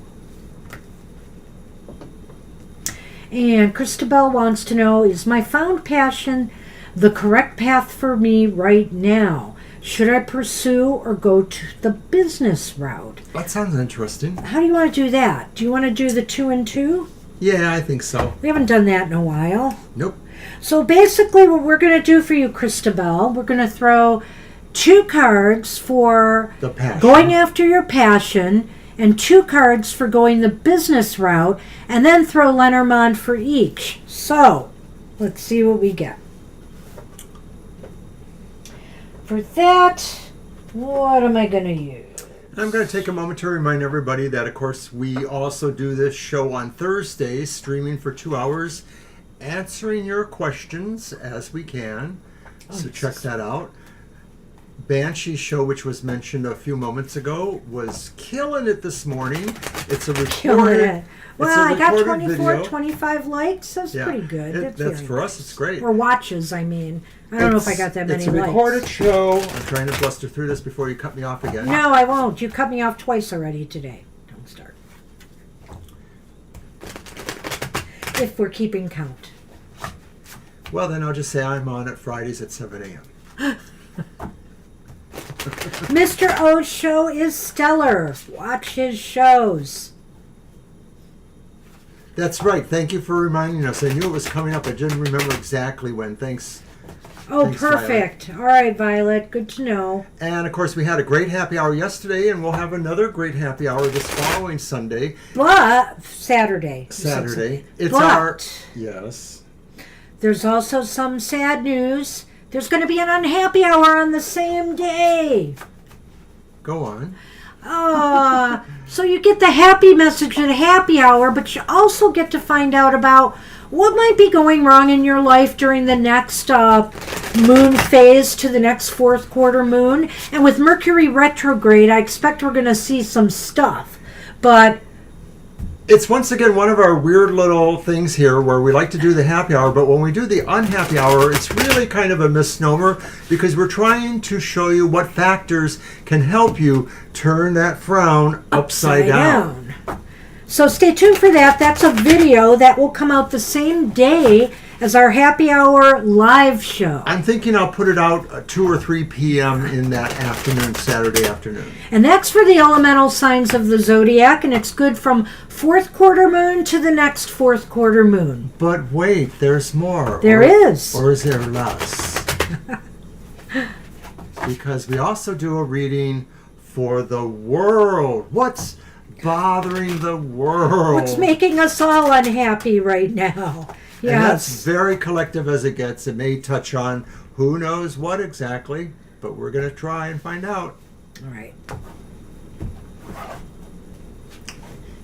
S2: And Christabel wants to know, is my found passion the correct path for me right now? Should I pursue or go to the business route?
S1: That sounds interesting.
S2: How do you want to do that? Do you want to do the 2 and 2?
S1: Yeah, I think so.
S2: We haven't done that in a while.
S1: Nope.
S2: So basically what we're going to do for you, Christabel, we're going to throw 2 cards for
S1: The passion.
S2: going after your passion and 2 cards for going the business route, and then throw Lenormand for each. So let's see what we get. For that, what am I going to use?
S1: I'm going to take a moment to remind everybody that, of course, we also do this show on Thursdays, streaming for 2 hours, answering your questions as we can. So check that out. Banshee show, which was mentioned a few moments ago, was killing it this morning. It's a recorded.
S2: Well, I got
S1: recorded
S2: 24,
S1: video.
S2: 25 likes. That's pretty good.
S1: That's
S2: very
S1: for
S2: nice.
S1: us. It's great.
S2: Or watches, I mean. I don't know if I got that many
S1: likes. It's a
S2: likes.
S1: recorded show. I'm trying to bluster through this before you cut me off again.
S2: No, I won't. You cut me off twice already today. Don't start. If we're keeping count.
S1: Well, then I'll just say I'm on at Fridays at 7 a.m.
S2: Mr. O's show is stellar. Watch his shows.
S1: That's right. Thank you for reminding us. I knew it was coming up. I didn't remember exactly when. Thanks
S2: Oh,
S1: Thanks, Violet.
S2: perfect. All right, Violet. Good to know.
S1: And of course, we had a great happy hour yesterday, and we'll have another great happy hour this following Sunday.
S2: But Saturday.
S1: Saturday. It's
S2: But
S1: our. Yes.
S2: there's also some sad news. There's going to be an unhappy hour on the same day.
S1: Go on.
S2: So you get the happy message at a happy hour, but you also get to find out about what might be going wrong in your life during the next moon phase to the next fourth quarter moon. And with Mercury retrograde, I expect we're going to see some stuff. But
S1: It's once again one of our weird little things here where we like to do the happy hour, but when we do the unhappy hour, it's really kind of a misnomer because we're trying to show you what factors can help you turn that frown upside down.
S2: So stay tuned for that. That's a video that will come out the same day as our happy hour live show.
S1: I'm thinking I'll put it out at 2 or 3 p.m. in that afternoon, Saturday afternoon.
S2: And that's for the elemental signs of the zodiac, and it's good from fourth quarter moon to the next fourth quarter moon.
S1: But wait, there's more.
S2: There is.
S1: Or is there less? Because we also do a reading for the world. What's bothering the world?
S2: What's making us all unhappy right now?
S1: And that's
S2: Yes.
S1: very collective as it gets. It may touch on who knows what exactly, but we're going to try and find out.
S2: All right.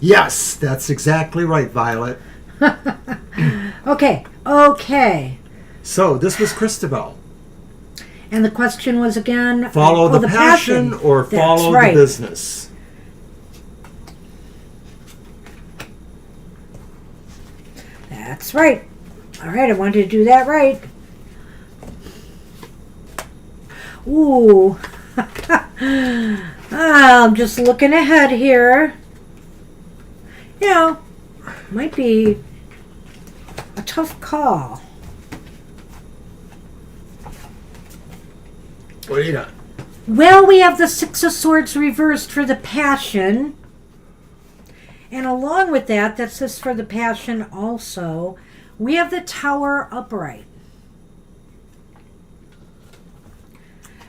S1: Yes, that's exactly right, Violet.
S2: Okay.
S1: So this was Christabel.
S2: And the question was again...
S1: Follow
S2: oh,
S1: the passion or
S2: That's
S1: follow
S2: right.
S1: the business?
S2: That's right. All right, I wanted to do that right. Ooh. I'm just looking ahead here. You know, might be a tough call.
S1: What do you got?
S2: Well, we have the Six of Swords reversed for the passion. And along with that, that's just for the passion also, we have the Tower upright.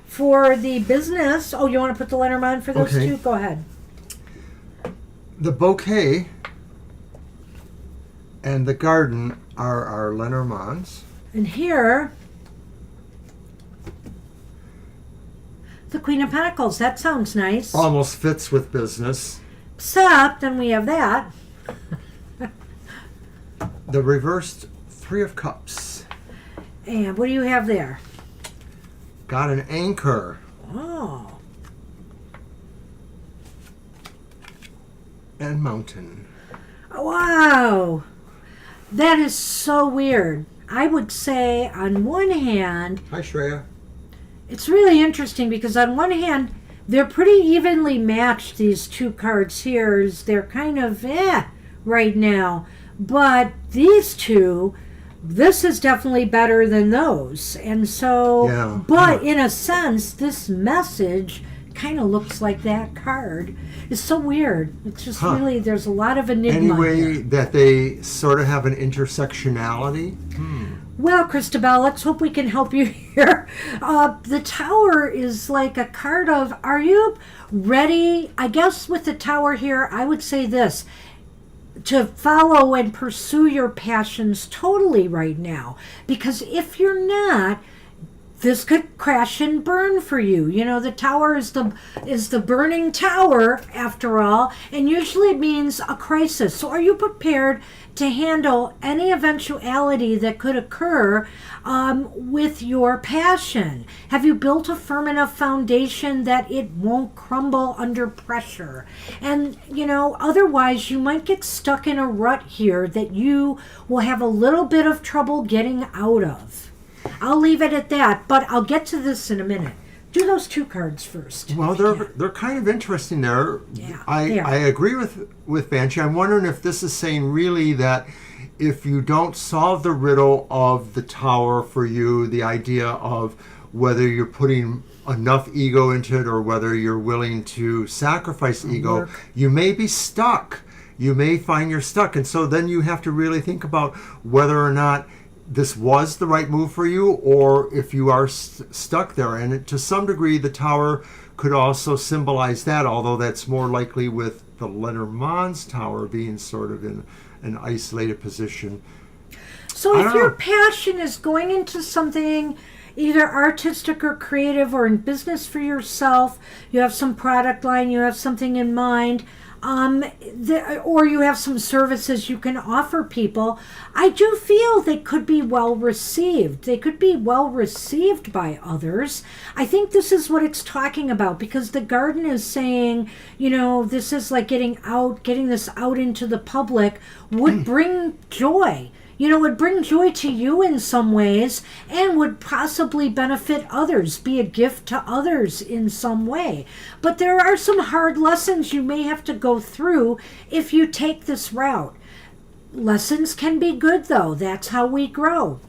S2: For the business, oh, you want to put the Lenormand for those
S1: Okay.
S2: two? Go ahead.
S1: The bouquet and the garden are our Lenormands.
S2: And here, the Queen of Pentacles. That sounds nice.
S1: Almost fits with business.
S2: Except, and we have that.
S1: The reversed Three of Cups.
S2: And what do you have there?
S1: Got an anchor.
S2: Oh.
S1: And mountain.
S2: Wow. That is so weird. I would say, on one hand,
S1: Hi, Shreya.
S2: it's really interesting because on one hand, they're pretty evenly matched, these two cards here. They're kind of right now. But these two, this is definitely better than those. And so,
S1: Yeah,
S2: but
S1: yeah.
S2: in a sense, this message kind of looks like that card. It's so weird. It's just really, there's a lot of enigma
S1: Anyway,
S2: here.
S1: that they sort of have an intersectionality.
S2: Well, Christabel, let's hope we can help you here. The Tower is like a card of, are you ready? I guess with the Tower here, I would say this, to follow and pursue your passions totally right now. Because if you're not, this could crash and burn for you. You know, the Tower is the burning tower, after all, and usually it means a crisis. So are you prepared to handle any eventuality that could occur with your passion? Have you built a firm enough foundation that it won't crumble under pressure? And, you know, otherwise you might get stuck in a rut here that you will have a little bit of trouble getting out of. I'll leave it at that, but I'll get to this in a minute. Do those two cards first.
S1: Well, they're kind of interesting there.
S2: Yeah,
S1: I agree with Banshee. I'm wondering if this is saying really that if you don't solve the riddle of the Tower for you, the idea of whether you're putting enough ego into it or whether you're willing to sacrifice ego, you may be stuck. You may find you're stuck. And so then you have to really think about whether or not this was the right move for you, or if you are stuck there. And to some degree, the Tower could also symbolize that, although that's more likely with the Lenormand's Tower being sort of in an isolated position.
S2: So if your passion is going into something either artistic or creative or in business for yourself, you have some product line, you have something in mind, or you have some services you can offer people, I do feel they could be well received. They could be well received by others. I think this is what it's talking about, because the garden is saying, this is like getting this out into the public would bring joy. Would bring joy to you in some ways and would possibly benefit others, be a gift to others in some way. But there are some hard lessons you may have to go through if you take this route. Lessons can be good, though. That's how we grow,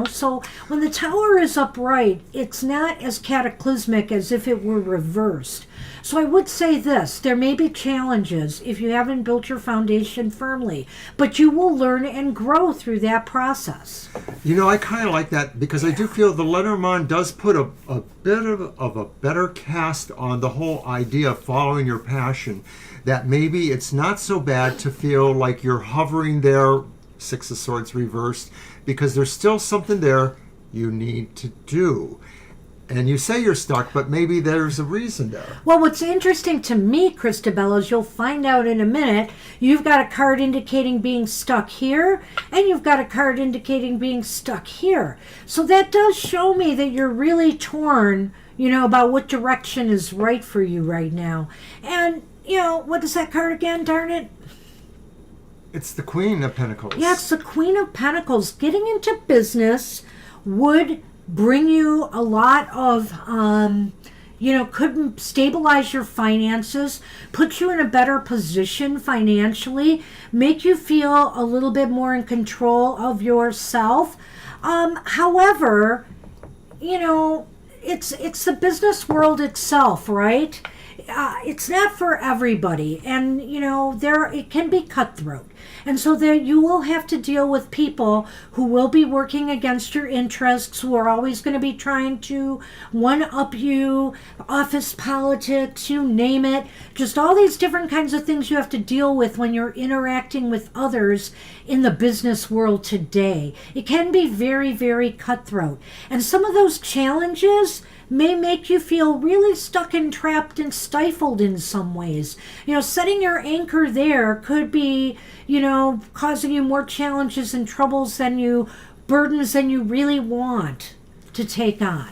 S2: So when the Tower is upright, it's not as cataclysmic as if it were reversed. So I would say this, there may be challenges if you haven't built your foundation firmly, but you will learn and grow through that process.
S1: I kind of like that, because I do feel the Lenormand does put a bit of a better cast on the whole idea of following your passion, that maybe it's not so bad to feel like you're hovering there, Six of Swords reversed, because there's still something there you need to do. And you say you're stuck, but maybe there's a reason there.
S2: Well, what's interesting to me, Christabel, is you'll find out in a minute, you've got a card indicating being stuck here, and you've got a card indicating being stuck here. So that does show me that you're really torn, about what direction is right for you right now. And, what is that card again, darn it?
S1: It's the Queen of Pentacles.
S2: Yeah, it's the Queen of Pentacles. Getting into business would bring you a lot of, could stabilize your finances, put you in a better position financially, make you feel a little bit more in control of yourself. However, it's the business world itself, right? It's not for everybody, and it can be cutthroat, and so there you will have to deal with people who will be working against your interests, who are always going to be trying to one-up you, office politics, you name it, just all these different kinds of things you have to deal with when you're interacting with others in the business world today. It can be very, very cutthroat, and some of those challenges may make you feel really stuck and trapped and stifled in some ways. Setting your anchor there could be, causing you more challenges and burdens than you really want to take on.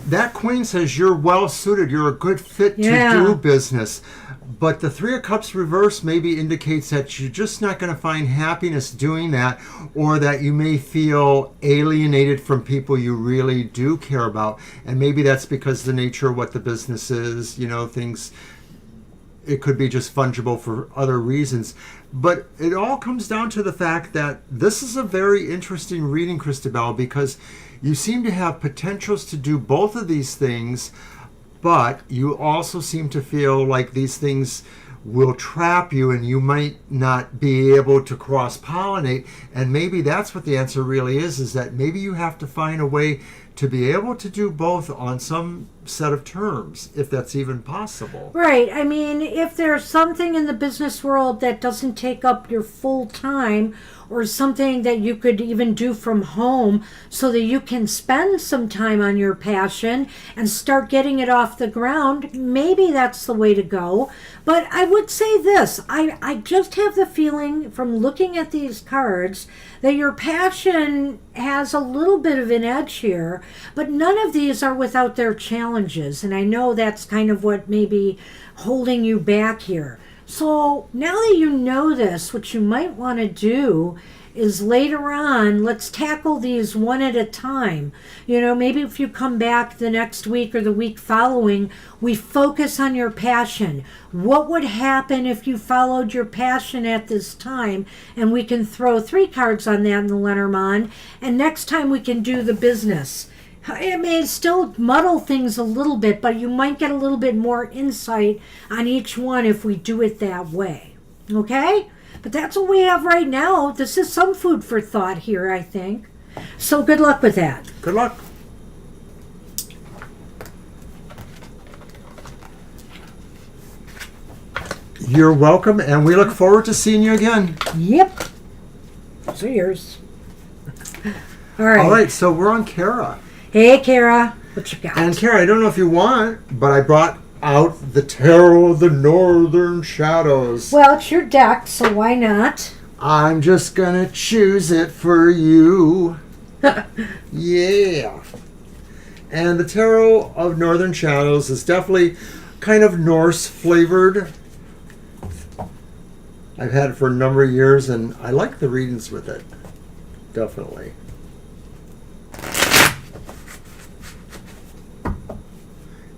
S1: That Queen says you're well suited, you're a good fit to do business. But the Three of Cups reverse maybe indicates that you're just not going to find happiness doing that, or that you may feel alienated from people you really do care about. And maybe that's because the nature of what the business is, things, it could be just fungible for other reasons. But it all comes down to the fact that this is a very interesting reading, Christabel, because you seem to have potentials to do both of these things, but you also seem to feel like these things will trap you and you might not be able to cross-pollinate. And maybe that's what the answer really is that maybe you have to find a way to be able to do both on some set of terms, if that's even possible.
S2: Right. I mean, if there's something in the business world that doesn't take up your full time, or something that you could even do from home so that you can spend some time on your passion and start getting it off the ground, maybe that's the way to go. But I would say this, I just have the feeling from looking at these cards that your passion has a little bit of an edge here, but none of these are without their challenges. And I know that's kind of what may be holding you back here. So now that you know this, what you might want to do is later on, let's tackle these one at a time. Maybe if you come back the next week or the week following, we focus on your passion. What would happen if you followed your passion at this time? And we can throw 3 cards on that in the Lenormand. And next time we can do the business. It may still muddle things a little bit, but you might get a little bit more insight on each one if we do it that way. Okay? But that's what we have right now. This is some food for thought here, I think. So good luck with that.
S1: Good luck. You're welcome, and we look forward to seeing you again.
S2: Yep. Cheers. All right.
S1: All right, so we're on Kara.
S2: Hey, Kara. What you got?
S1: And Kara, I don't know if you want, but I brought out the Tarot of the Northern Shadows.
S2: Well, it's your deck, so why not?
S1: I'm just gonna choose it for you. Yeah. And the Tarot of Northern Shadows is definitely kind of Norse flavored. I've had it for a number of years, and I like the readings with it. Definitely.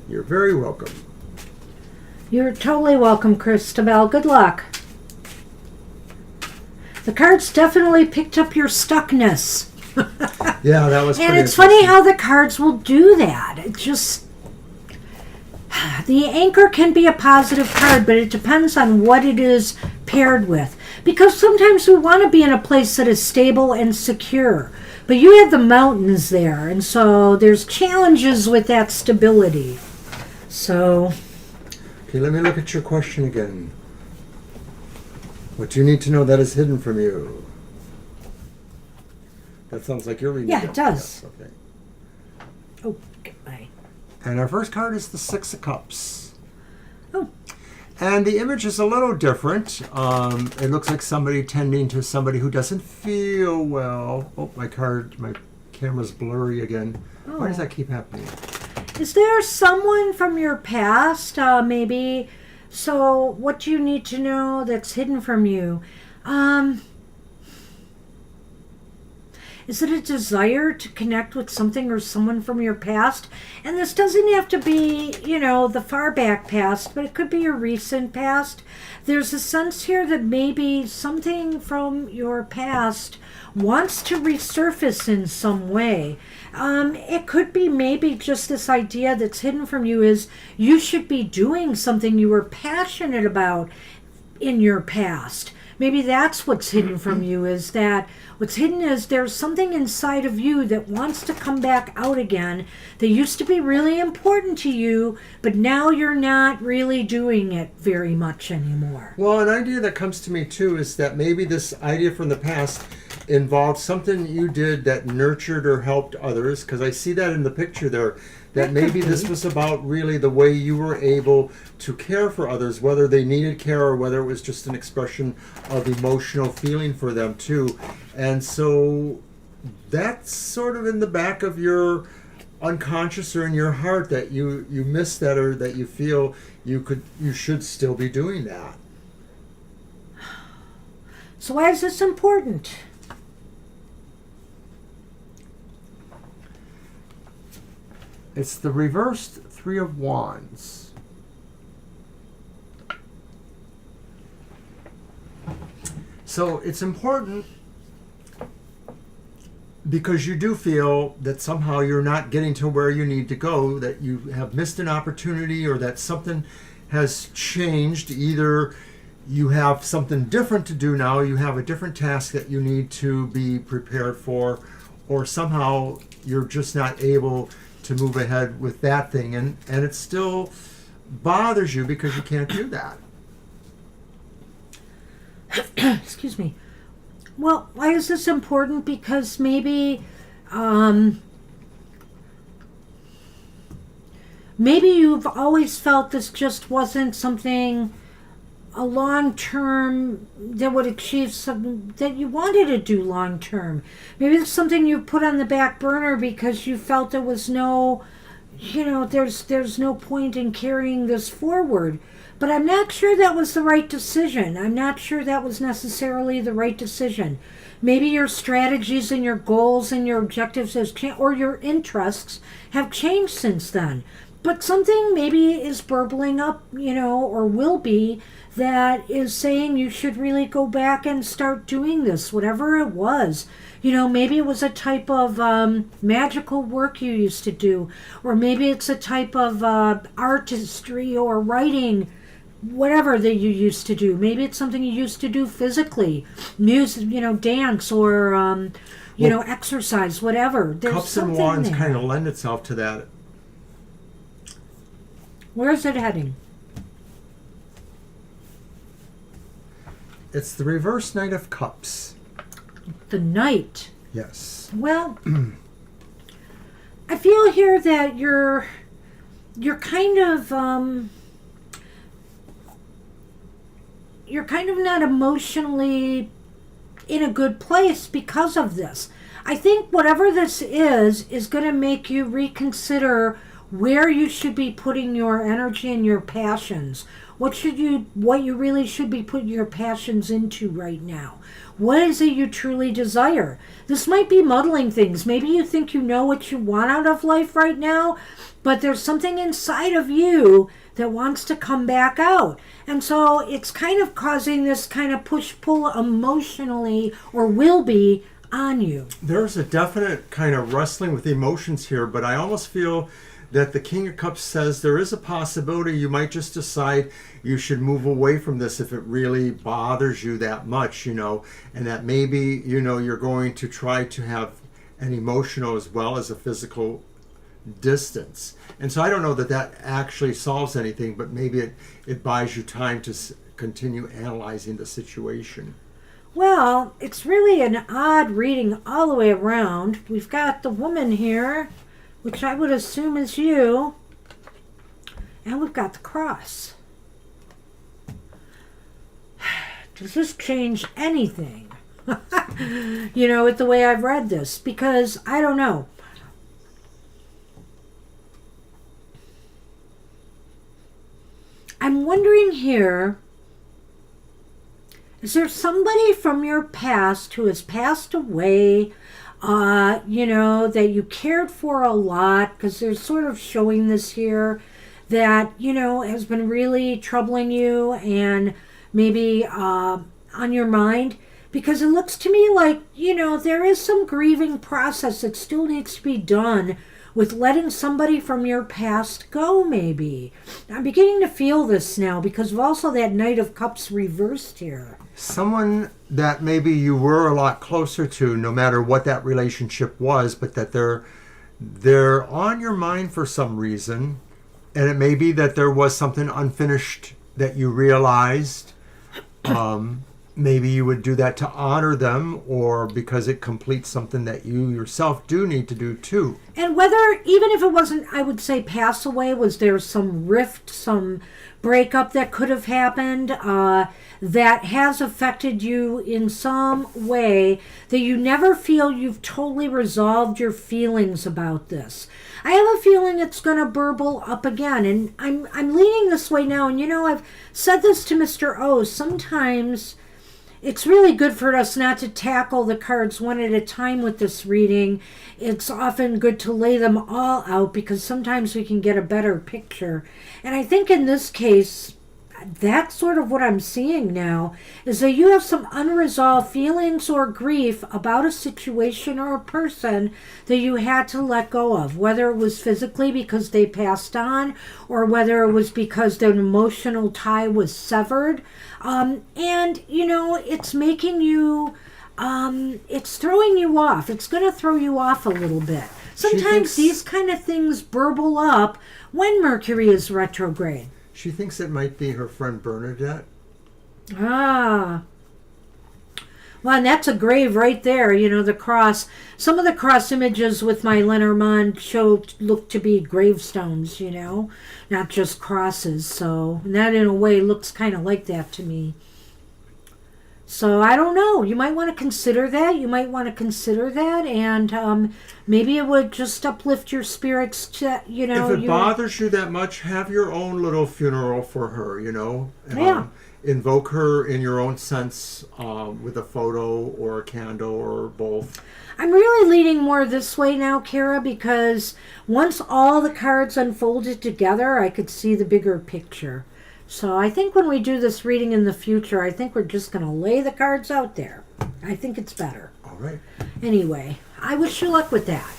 S1: You're very welcome.
S2: You're totally welcome, Christabel. Good luck. The cards definitely picked up your stuckness.
S1: Yeah, that was
S2: And
S1: pretty
S2: it's funny
S1: interesting.
S2: how the cards will do that. It just... The anchor can be a positive card, but it depends on what it is paired with. Because sometimes we want to be in a place that is stable and secure. But you have the mountains there, and so there's challenges with that stability. So...
S1: Okay, let me look at your question again. What do you need to know that is hidden from you? That sounds like you're reading.
S2: Yeah, it does.
S1: Yes, okay.
S2: Oh, get my...
S1: And our first card is the Six of Cups.
S2: Oh.
S1: And the image is a little different. It looks like somebody tending to somebody who doesn't feel well. Oh, my camera's blurry again. Why does that keep happening?
S2: Is there someone from your past, maybe? So, what do you need to know that's hidden from you? Is it a desire to connect with something or someone from your past? And this doesn't have to be, the far back past, but it could be your recent past. There's a sense here that maybe something from your past wants to resurface in some way. It could be maybe just this idea that's hidden from you is you should be doing something you were passionate about in your past. Maybe that's what's hidden from you, is that what's hidden is there's something inside of you that wants to come back out again that used to be really important to you, but now you're not really doing it very much anymore.
S1: Well, an idea that comes to me too is that maybe this idea from the past involved something you did that nurtured or helped others, because I see that in the picture there, that maybe this was about really the way you were able to care for others, whether they needed care or whether it was just an expression of emotional feeling for them too. And so that's sort of in the back of your unconscious or in your heart, that you miss that, or that you feel you should still be doing that.
S2: So why is this important?
S1: It's the reversed Three of Wands. So it's important because you do feel that somehow you're not getting to where you need to go, that you have missed an opportunity, or that something has changed. Either you have something different to do now, you have a different task that you need to be prepared for, or somehow you're just not able to move ahead with that thing, and it still bothers you because you can't do that.
S2: Excuse me. Well, why is this important? Because maybe you've always felt this just wasn't something, a long term, that would achieve something that you wanted to do long term. Maybe it's something you put on the back burner because you felt there was no, there's no point in carrying this forward. But I'm not sure that was the right decision. I'm not sure that was necessarily the right decision. Maybe your strategies and your goals and your objectives has changed, or your interests have changed since then. But something maybe is burbling up, or will be, that is saying you should really go back and start doing this, whatever it was. Maybe it was a type of magical work you used to do, or maybe it's a type of artistry or writing whatever that you used to do. Maybe it's something you used to do physically, music, dance, or exercise, whatever. There's
S1: Cups and
S2: something
S1: Wands
S2: there.
S1: kind of lend itself to that.
S2: Where is it heading?
S1: It's the reverse Knight of Cups.
S2: The Knight.
S1: Yes.
S2: Well, I feel here that you're kind of not emotionally in a good place because of this. I think whatever this is going to make you reconsider where you should be putting your energy and your passions. What you really should be putting your passions into right now. What is it you truly desire? This might be muddling things. Maybe you think you know what you want out of life right now, but there's something inside of you that wants to come back out. And so it's kind of causing this kind of push-pull emotionally, or will be, on you.
S1: There's a definite kind of wrestling with emotions here, but I almost feel that the King of Cups says there is a possibility you might just decide you should move away from this if it really bothers you that much, and that maybe, you're going to try to have an emotional as well as a physical distance. And so I don't know that actually solves anything, but maybe it buys you time to continue analyzing the situation.
S2: Well, it's really an odd reading all the way around. We've got the woman here, which I would assume is you, and we've got the cross. Does this change anything? With the way I've read this? Because I don't know. I'm wondering here, is there somebody from your past who has passed away, that you cared for a lot? Because they're sort of showing this here that, has been really troubling you and maybe on your mind. Because it looks to me like, there is some grieving process that still needs to be done with letting somebody from your past go, maybe. I'm beginning to feel this now because of also that Knight of Cups reversed here.
S1: Someone that maybe you were a lot closer to, no matter what that relationship was, but that they're on your mind for some reason. And it may be that there was something unfinished that you realized. Maybe you would do that to honor them, or because it completes something that you yourself do need to do too.
S2: And whether, even if it wasn't, I would say, pass away, was there some rift, some breakup that could have happened that has affected you in some way that you never feel you've totally resolved your feelings about this? I have a feeling it's going to burble up again, and I'm leaning this way now. And I've said this to Mr. O. Sometimes it's really good for us not to tackle the cards one at a time with this reading. It's often good to lay them all out because sometimes we can get a better picture. And I think in this case, that's sort of what I'm seeing now, is that you have some unresolved feelings or grief about a situation or a person that you had to let go of, whether it was physically because they passed on, or whether it was because the emotional tie was severed. It's making you, it's throwing you off. It's going to throw you off a little bit. Sometimes these kind of things burble up when Mercury is retrograde.
S1: She thinks it might be her friend Bernadette.
S2: Ah. Well, and that's a grave right there, the cross. Some of the cross images with my Lenormand look to be gravestones, not just crosses. So that in a way looks kind of like that to me. So I don't know. You might want to consider that. And maybe it would just uplift your spirits to,
S1: If it bothers you that much, have your own little funeral for her,
S2: Yeah.
S1: Invoke her in your own sense with a photo or a candle or both.
S2: I'm really leaning more this way now, Kara, because once all the cards unfolded together, I could see the bigger picture. So I think when we do this reading in the future, I think we're just going to lay the cards out there. I think it's better.
S1: All right.
S2: Anyway, I wish you luck with that.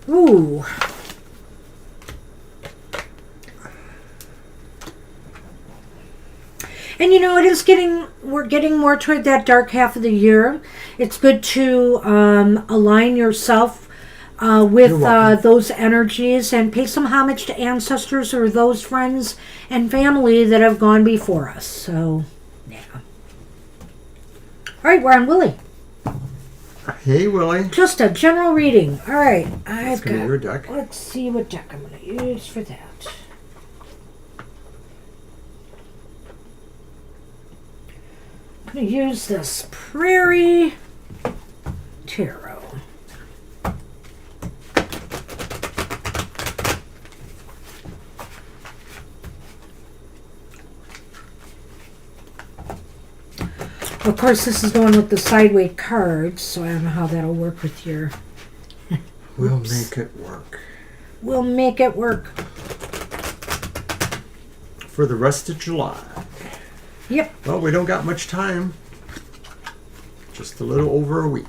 S2: Ooh. And we're getting more toward that dark half of the year. It's good to align yourself with those energies and pay some homage to ancestors or those friends and family that have gone before us. So, yeah. All right, we're on Willie.
S1: Hey, Willie.
S2: Just a general reading. All right, I've got
S1: your deck.
S2: Let's see what deck I'm going to use for that. I'm going to use this Prairie Tarot. Of course, this is going with the sideways cards, so I don't know how that'll work with your...
S1: We'll make it work.
S2: We'll make it work.
S1: For the rest of July.
S2: Yep.
S1: Well, we don't got much time. Just a little over a week.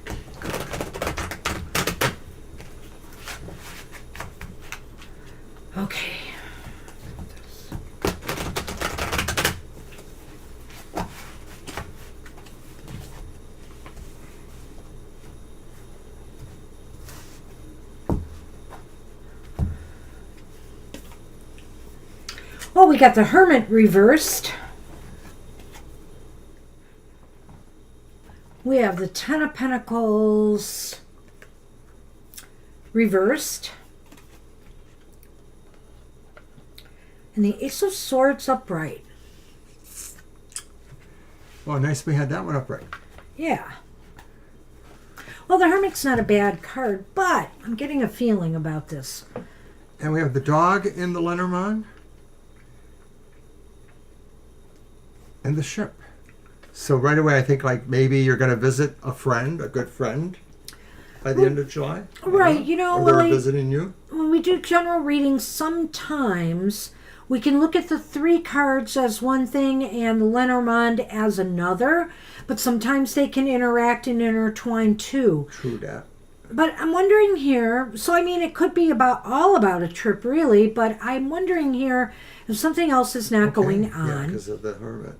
S2: Okay. Well, we got the Hermit reversed. We have the Ten of Pentacles reversed. And the Ace of Swords upright.
S1: Well, nice we had that one upright.
S2: Yeah. Well, the Hermit's not a bad card, but I'm getting a feeling about this.
S1: And we have the dog in the Lenormand. And the ship. So right away, I think like maybe you're going to visit a friend, a good friend, by the end of July.
S2: Right,
S1: or they're visiting you.
S2: When we do general readings, sometimes we can look at the three cards as one thing and the Lenormand as another, but sometimes they can interact and intertwine too.
S1: True that.
S2: But I'm wondering here, so I mean, it could be all about a trip, really, but I'm wondering here if something else is not going on.
S1: Yeah, because of the Hermit.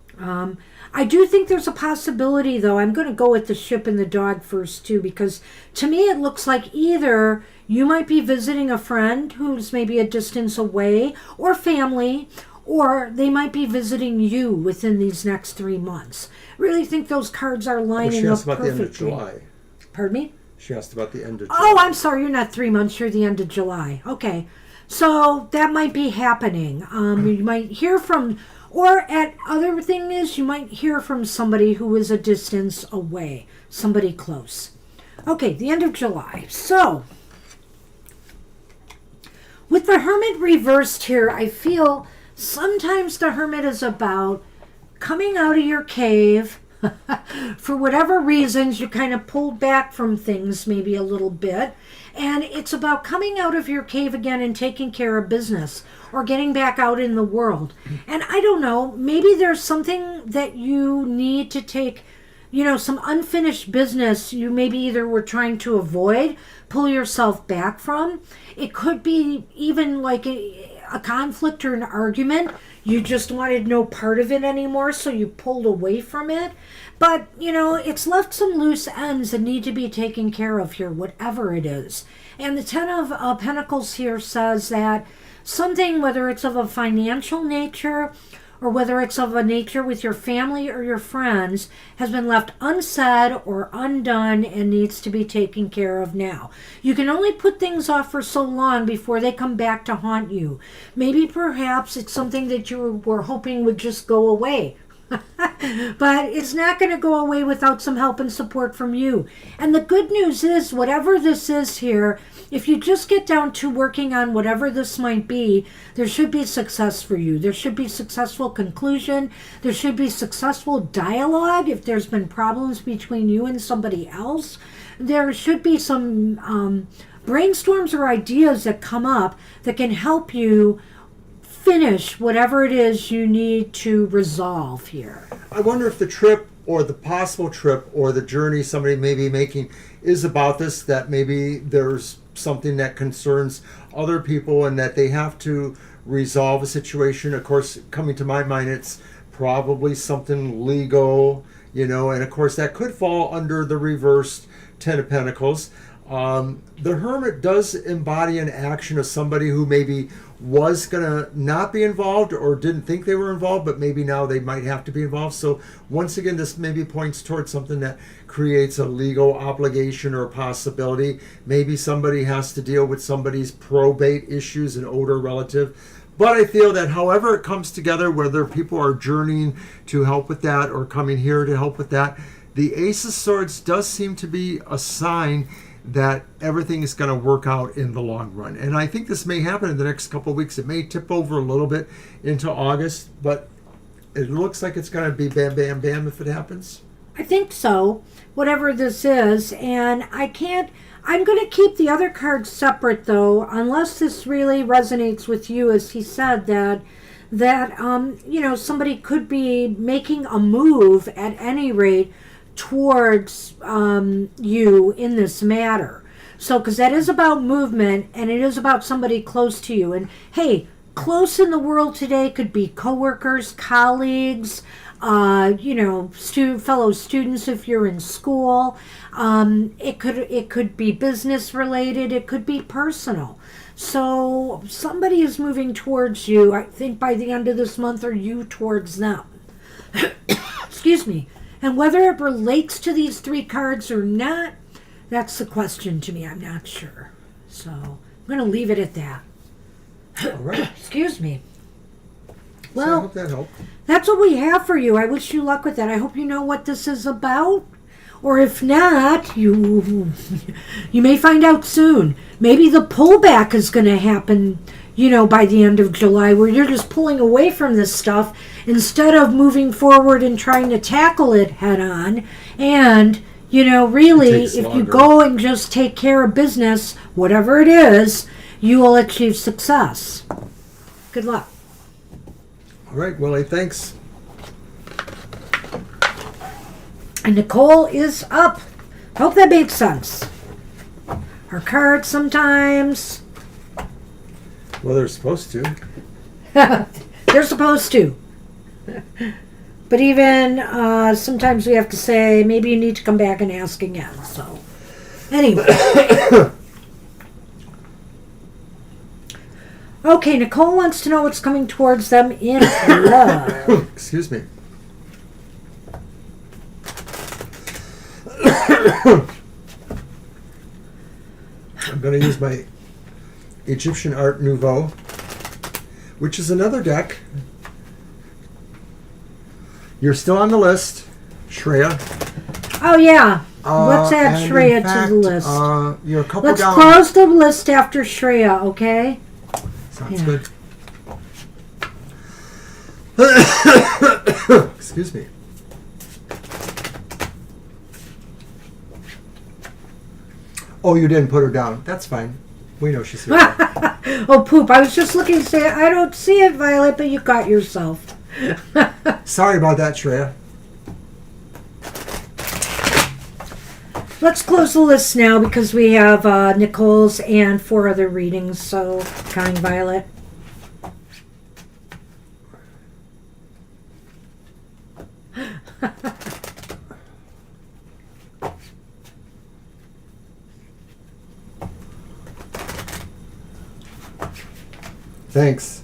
S2: I do think there's a possibility, though. I'm going to go with the ship and the dog first, too, because to me it looks like either you might be visiting a friend who's maybe a distance away, or family, or they might be visiting you within these next 3 months. I really think those cards are lining up perfectly.
S1: She asked about the end of July.
S2: Pardon me?
S1: She asked about the end of July.
S2: Oh, I'm sorry. You're not 3 months. You're the end of July. Okay. So that might be happening. You might hear from... Or other thing is, you might hear from somebody who is a distance away, somebody close. Okay, the end of July. So, with the Hermit reversed here, I feel sometimes the Hermit is about coming out of your cave. For whatever reasons, you kind of pulled back from things maybe a little bit. And it's about coming out of your cave again and taking care of business or getting back out in the world. And I don't know, maybe there's something that you need to take, some unfinished business you maybe either were trying to avoid, pull yourself back from. It could be even like a conflict or an argument. You just wanted no part of it anymore, so you pulled away from it. But, it's left some loose ends that need to be taken care of here, whatever it is. And the Ten of Pentacles here says that something, whether it's of a financial nature or whether it's of a nature with your family or your friends, has been left unsaid or undone and needs to be taken care of now. You can only put things off for so long before they come back to haunt you. Maybe perhaps it's something that you were hoping would just go away. But it's not going to go away without some help and support from you. And the good news is, whatever this is here, if you just get down to working on whatever this might be, there should be success for you. There should be successful conclusion. There should be successful dialogue if there's been problems between you and somebody else. There should be some brainstorms or ideas that come up that can help you finish whatever it is you need to resolve here.
S1: I wonder if the trip or the possible trip or the journey somebody may be making is about this, that maybe there's something that concerns other people and that they have to resolve a situation. Of course, coming to my mind, it's probably something legal, you know, and of course that could fall under the reversed Ten of Pentacles. The Hermit does embody an action of somebody who maybe was going to not be involved or didn't think they were involved, but maybe now they might have to be involved. So once again, this maybe points towards something that creates a legal obligation or possibility. Maybe somebody has to deal with somebody's probate issues, an older relative. But I feel that however it comes together, whether people are journeying to help with that or coming here to help with that, the Ace of Swords does seem to be a sign that everything is going to work out in the long run. And I think this may happen in the next couple of weeks. It may tip over a little bit into August, but it looks like it's going to be bam, bam, bam if it happens.
S2: I think so, whatever this is. And I'm going to keep the other cards separate, though, unless this really resonates with you, as he said, that somebody could be making a move at any rate towards you in this matter. So, because that is about movement, and it is about somebody close to you. And hey, close in the world today could be coworkers, colleagues, fellow students if you're in school. It could be business related. It could be personal. So somebody is moving towards you, I think, by the end of this month, or you towards them. Excuse me. And whether it relates to these three cards or not, that's the question to me. I'm not sure. So I'm going to leave it at that.
S1: All right.
S2: Excuse me.
S1: Well, so I hope that helped.
S2: That's what we have for you. I wish you luck with that. I hope you know what this is about. Or if not, you may find out soon. Maybe the pullback is going to happen, by the end of July, where you're just pulling away from this stuff instead of moving forward and trying to tackle it head on. And, really, if you go and just take care of business, whatever it is, you will achieve success. Good luck.
S1: All right, Willie, thanks.
S2: And Nicole is up. Hope that makes sense. Her cards sometimes.
S1: Well, they're supposed to.
S2: They're supposed to. But even sometimes we have to say, maybe you need to come back and ask again. So, anyway. Okay, Nicole wants to know what's coming towards them in love.
S1: Excuse me. I'm going to use my Egyptian Art Nouveau, which is another deck. You're still on the list, Shreya.
S2: Oh, yeah. Let's add Shreya to the list.
S1: You're a couple
S2: Let's
S1: down.
S2: close the list after Shreya, okay?
S1: Sounds good. Excuse me. Oh, you didn't put her down. That's fine. We know she's here.
S2: Oh, poop. I was just looking to say, I don't see it, Violet, but you got yourself.
S1: Sorry about that, Shreya.
S2: Let's close the list now because we have Nicole's and 4 other readings, so counting Violet.
S1: Thanks.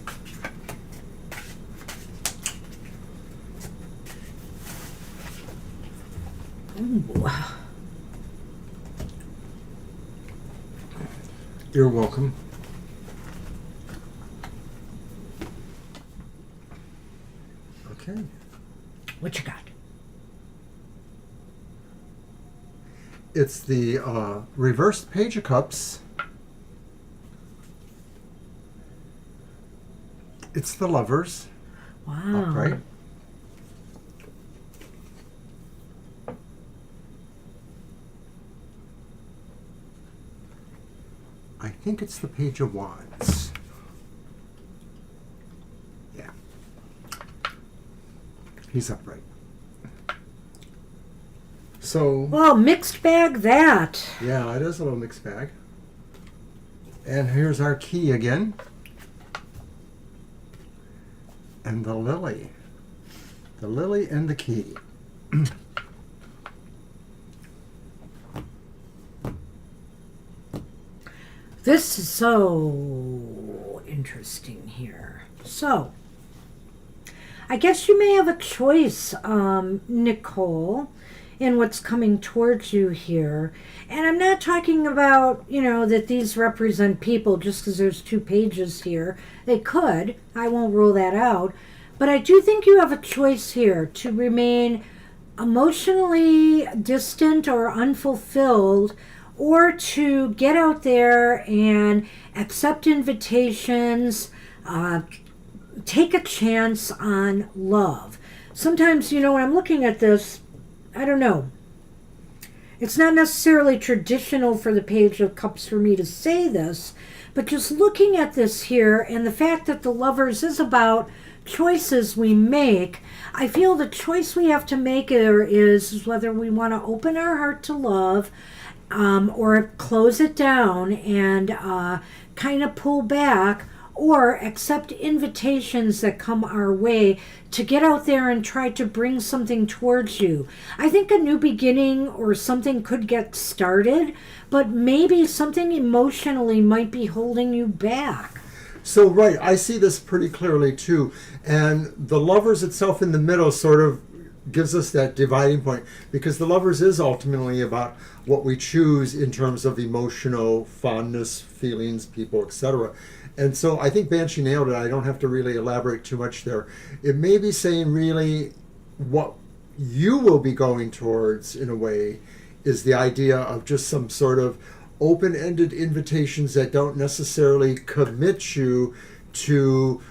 S2: Ooh.
S1: You're welcome. Okay.
S2: What you got?
S1: It's the reversed Page of Cups. It's the Lovers.
S2: Wow.
S1: Upright. I think it's the Page of Wands. Yeah. He's upright. So...
S2: Well, mixed bag that.
S1: Yeah, it is a little mixed bag. And here's our key again. And the Lily. The Lily and the Key.
S2: This is so interesting here. So, I guess you may have a choice, Nicole, in what's coming towards you here. And I'm not talking about, that these represent people just because there's 2 pages here. They could. I won't rule that out. But I do think you have a choice here to remain emotionally distant or unfulfilled, or to get out there and accept invitations, take a chance on love. Sometimes, when I'm looking at this, I don't know. It's not necessarily traditional for the Page of Cups for me to say this, but just looking at this here and the fact that the Lovers is about choices we make, I feel the choice we have to make here is whether we want to open our heart to love, or close it down and kind of pull back, or accept invitations that come our way to get out there and try to bring something towards you. I think a new beginning or something could get started, but maybe something emotionally might be holding you back.
S1: So, right, I see this pretty clearly too. And the Lovers itself in the middle sort of gives us that dividing point, because the Lovers is ultimately about what we choose in terms of emotional fondness, feelings, people, etc. And so I think Banshee nailed it. I don't have to really elaborate too much there. It may be saying really what you will be going towards, in a way, is the idea of just some sort of open-ended invitations that don't necessarily commit you to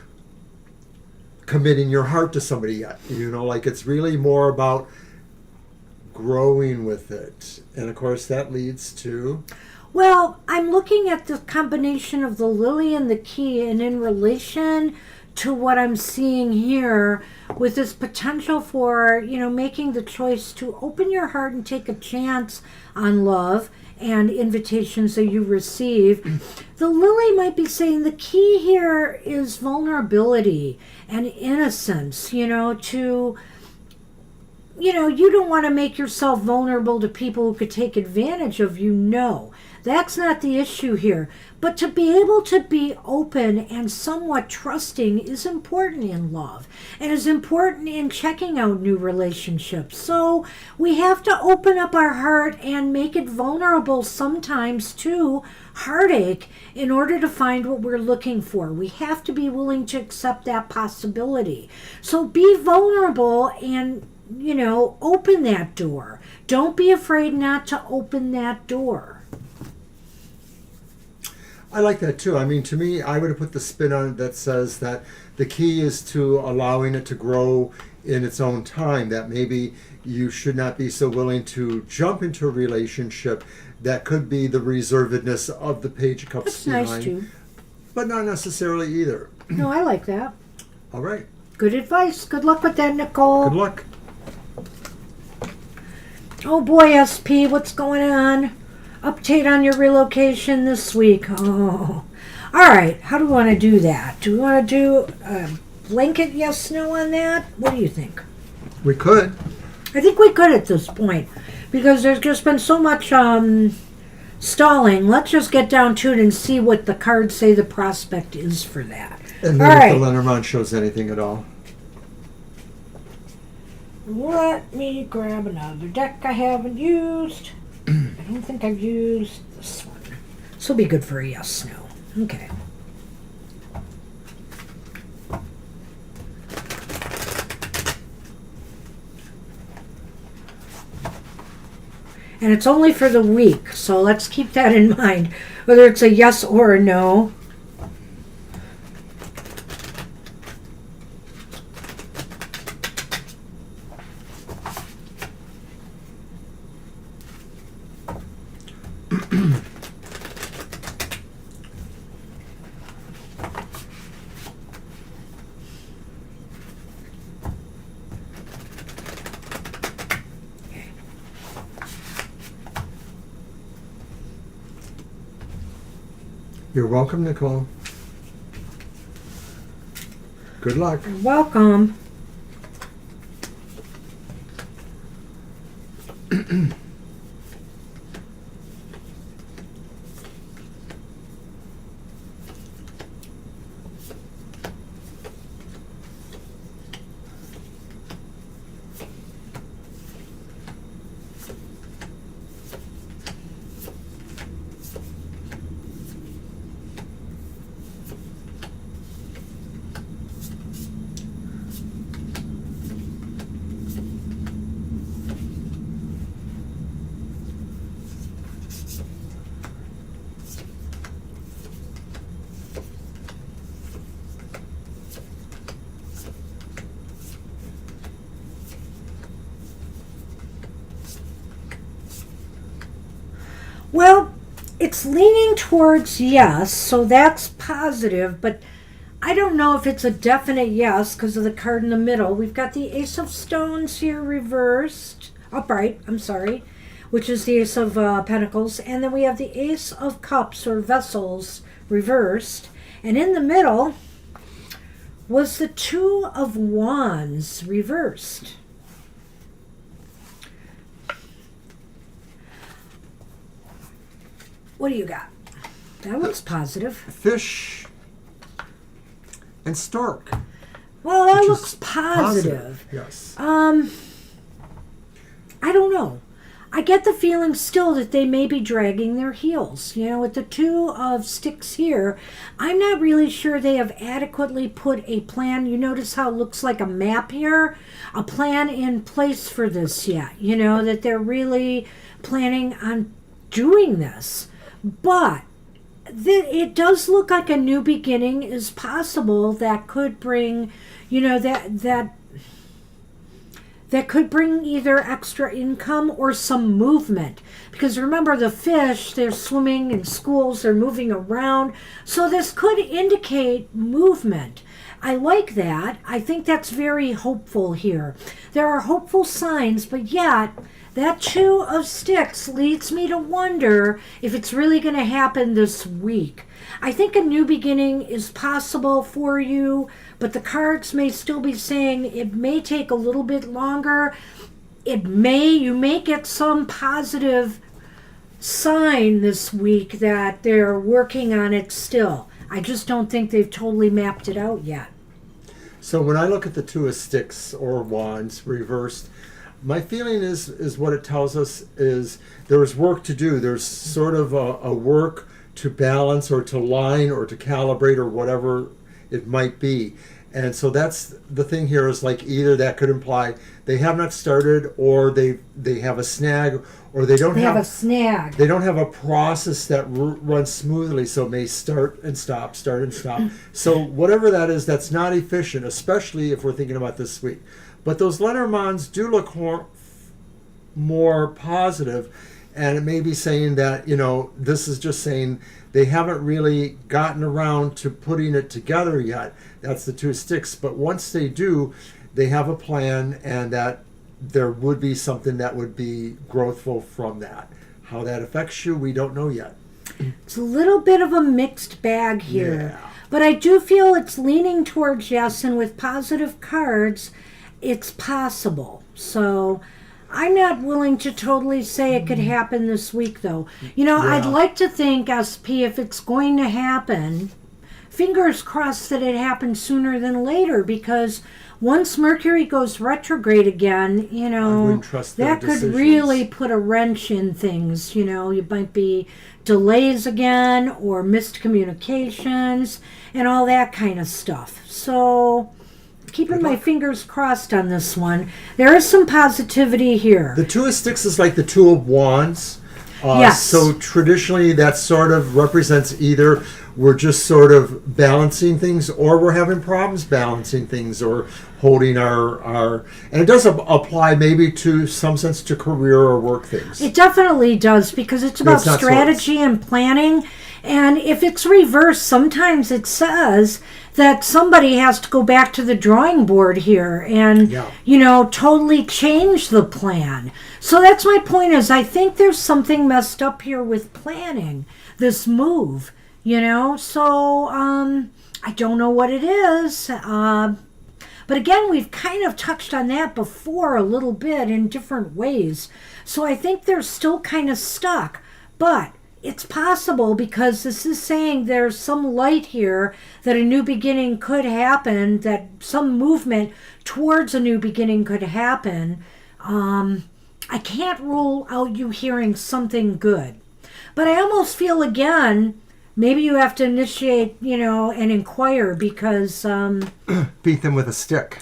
S1: committing your heart to somebody yet. Like it's really more about growing with it. And of course that leads to...
S2: Well, I'm looking at the combination of the Lily and the Key, and in relation to what I'm seeing here with this potential for, making the choice to open your heart and take a chance on love and invitations that you receive. The Lily might be saying the key here is vulnerability and innocence, you don't want to make yourself vulnerable to people who could take advantage of you. No, that's not the issue here. But to be able to be open and somewhat trusting is important in love and is important in checking out new relationships. So we have to open up our heart and make it vulnerable sometimes to heartache in order to find what we're looking for. We have to be willing to accept that possibility. So be vulnerable and open that door. Don't be afraid not to open that door.
S1: I like that too. I mean, to me, I would have put the spin on it that says that the key is to allowing it to grow in its own time, that maybe you should not be so willing to jump into a relationship. That could be the reservedness of the Page of Cups.
S2: That's nice too.
S1: But not necessarily either.
S2: No, I like that.
S1: All right.
S2: Good advice. Good luck with that, Nicole.
S1: Good luck.
S2: Oh boy, SP, what's going on? Update on your relocation this week. Oh. All right, how do we want to do that? Do we want to do a blanket yes, no on that? What do you think?
S1: We could.
S2: I think we could at this point, because there's just been so much stalling. Let's just get down to it and see what the cards say the prospect is for that.
S1: And then if the Lenormand shows anything at all.
S2: Let me grab another deck I haven't used. I don't think I've used this one. This will be good for a yes, no. Okay. And it's only for the week, so let's keep that in mind, whether it's a yes or a no.
S1: You're welcome, Nicole. Good luck.
S2: You're welcome. Well, it's leaning towards yes, so that's positive, but I don't know if it's a definite yes because of the card in the middle. We've got the Ace of Stones here reversed, upright, I'm sorry, which is the Ace of Pentacles, and then we have the Ace of Cups or Vessels reversed, and in the middle was the Two of Wands reversed. What do you got? That looks positive.
S1: Fish and stork.
S2: Well, that
S1: which
S2: looks
S1: is
S2: positive.
S1: Yes.
S2: I don't know. I get the feeling still that they may be dragging their heels. You know, with the Two of Sticks here, I'm not really sure they have adequately put a plan. You notice how it looks like a map here? A plan in place for this yet. You know, that they're really planning on doing this. But it does look like a new beginning is possible that could bring, you know, that could bring either extra income or some movement. Because remember, the fish, they're swimming in schools, they're moving around. So this could indicate movement. I like that. I think that's very hopeful here. There are hopeful signs, but yet that Two of Sticks leads me to wonder if it's really going to happen this week. I think a new beginning is possible for you, but the cards may still be saying it may take a little bit longer. You may get some positive sign this week that they're working on it still. I just don't think they've totally mapped it out yet.
S1: So when I look at the Two of Sticks or Wands reversed, my feeling is what it tells us is there is work to do. There's sort of a work to balance or to line or to calibrate or whatever it might be. And so that's the thing here is like either that could imply they have not started or they have a snag or they don't have
S2: a snag.
S1: They don't have a process that runs smoothly, so it may start and stop. So whatever that is, that's not efficient, especially if we're thinking about this week. But those Lenormands do look more positive, and it may be saying that, you know, this is just saying they haven't really gotten around to putting it together yet. That's the Two of Sticks. But once they do, they have a plan, and that there would be something that would be growthful from that. How that affects you, we don't know yet.
S2: It's a little bit of a mixed bag here.
S1: Yeah.
S2: But I do feel it's leaning towards yes, and with positive cards, it's possible. So I'm not willing to totally say it could happen this week, though. You know,
S1: Yeah.
S2: I'd like to think, SP, if it's going to happen, fingers crossed that it happens sooner than later, because once Mercury goes retrograde again, you
S1: I
S2: know,
S1: wouldn't trust their
S2: that could
S1: decisions.
S2: really put a wrench in things. You know, it might be delays again or missed communications and all that kind of stuff. So keeping my fingers crossed on this one. There is some positivity here.
S1: The Two of Sticks is like the Two of Wands.
S2: Yes.
S1: So traditionally that sort of represents either we're just sort of balancing things or we're having problems balancing things or holding our and it does apply maybe to some sense to career or work things.
S2: It definitely does, because it's about
S1: not
S2: strategy and planning. And if it's reversed, sometimes it says that somebody has to go back to the drawing board here and, you know, totally change the plan. So that's my point, is I think there's something messed up here with planning this move, you know. So I don't know what it is. But again, we've kind of touched on that before a little bit in different ways. So I think they're still kind of stuck. But it's possible, because this is saying there's some light here, that a new beginning could happen, that some movement towards a new beginning could happen. I can't rule out you hearing something good. But I almost feel, again, maybe you have to initiate, and inquire, because...
S1: Beat them with a stick.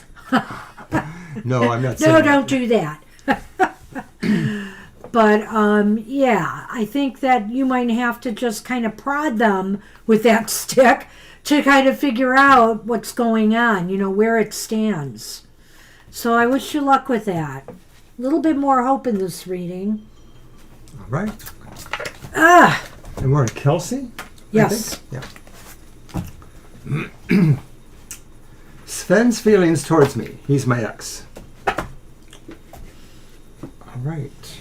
S1: No, I'm not saying
S2: No,
S1: that.
S2: don't do that. But, yeah, I think that you might have to just kind of prod them with that stick to kind of figure out what's going on, where it stands. So I wish you luck with that. A little bit more hope in this reading.
S1: All right.
S2: Ah!
S1: And we're on Kelsey?
S2: Yes.
S1: Yeah. Sven's feelings towards me. He's my ex. All right.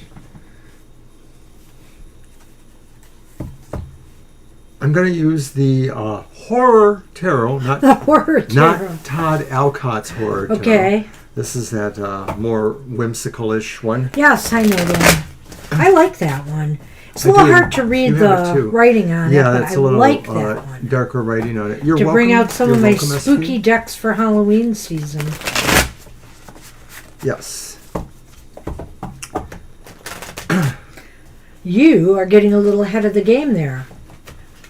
S1: I'm going to use the horror tarot, not
S2: The horror tarot.
S1: not Todd Alcott's horror tarot.
S2: Okay.
S1: This is that more whimsical-ish one.
S2: Yes, I know that one. I like that one. It's a
S1: I
S2: little
S1: do.
S2: hard to read
S1: You have it
S2: the
S1: too.
S2: writing on
S1: Yeah,
S2: it, but
S1: it's
S2: I
S1: a little
S2: like that one.
S1: darker writing on it. You're
S2: To
S1: welcome.
S2: bring out some
S1: You're
S2: of my
S1: welcome, SP.
S2: spooky decks for Halloween season.
S1: Yes.
S2: You are getting a little ahead of the game there.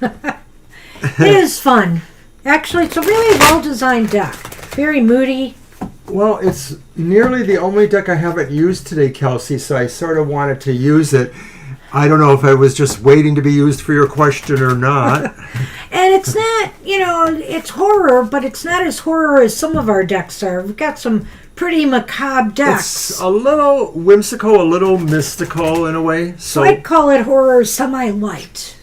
S2: It is fun. Actually, it's a really well-designed deck. Very moody.
S1: Well, it's nearly the only deck I haven't used today, Kelsey, so I sort of wanted to use it. I don't know if I was just waiting to be used for your question or not.
S2: And it's not, it's horror, but it's not as horror as some of our decks are. We've got some pretty macabre decks.
S1: It's a little whimsical, a little mystical in a way.
S2: So I'd call it horror semi-light.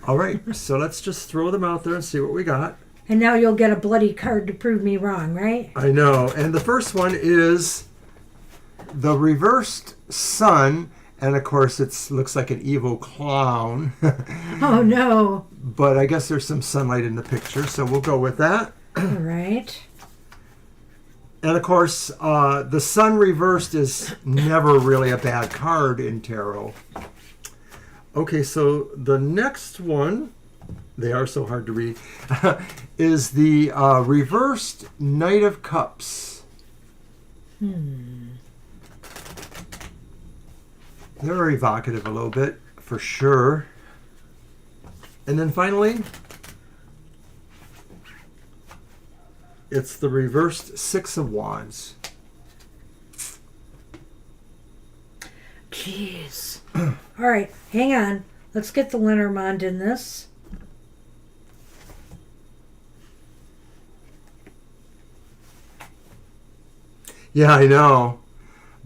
S1: All right, so let's just throw them out there and see what we got.
S2: And now you'll get a bloody card to prove me wrong, right?
S1: I know. And the first one is the reversed sun. And of course, it looks like an evil clown.
S2: Oh, no.
S1: But I guess there's some sunlight in the picture, so we'll go with that.
S2: All right.
S1: And of course, the sun reversed is never really a bad card in tarot. Okay, so the next one, they are so hard to read, is the reversed Knight of Cups. They're evocative a little bit, for sure. And then finally, it's the reversed Six of Wands.
S2: Jeez. All right, hang on. Let's get the Lenormand in this.
S1: Yeah, I know.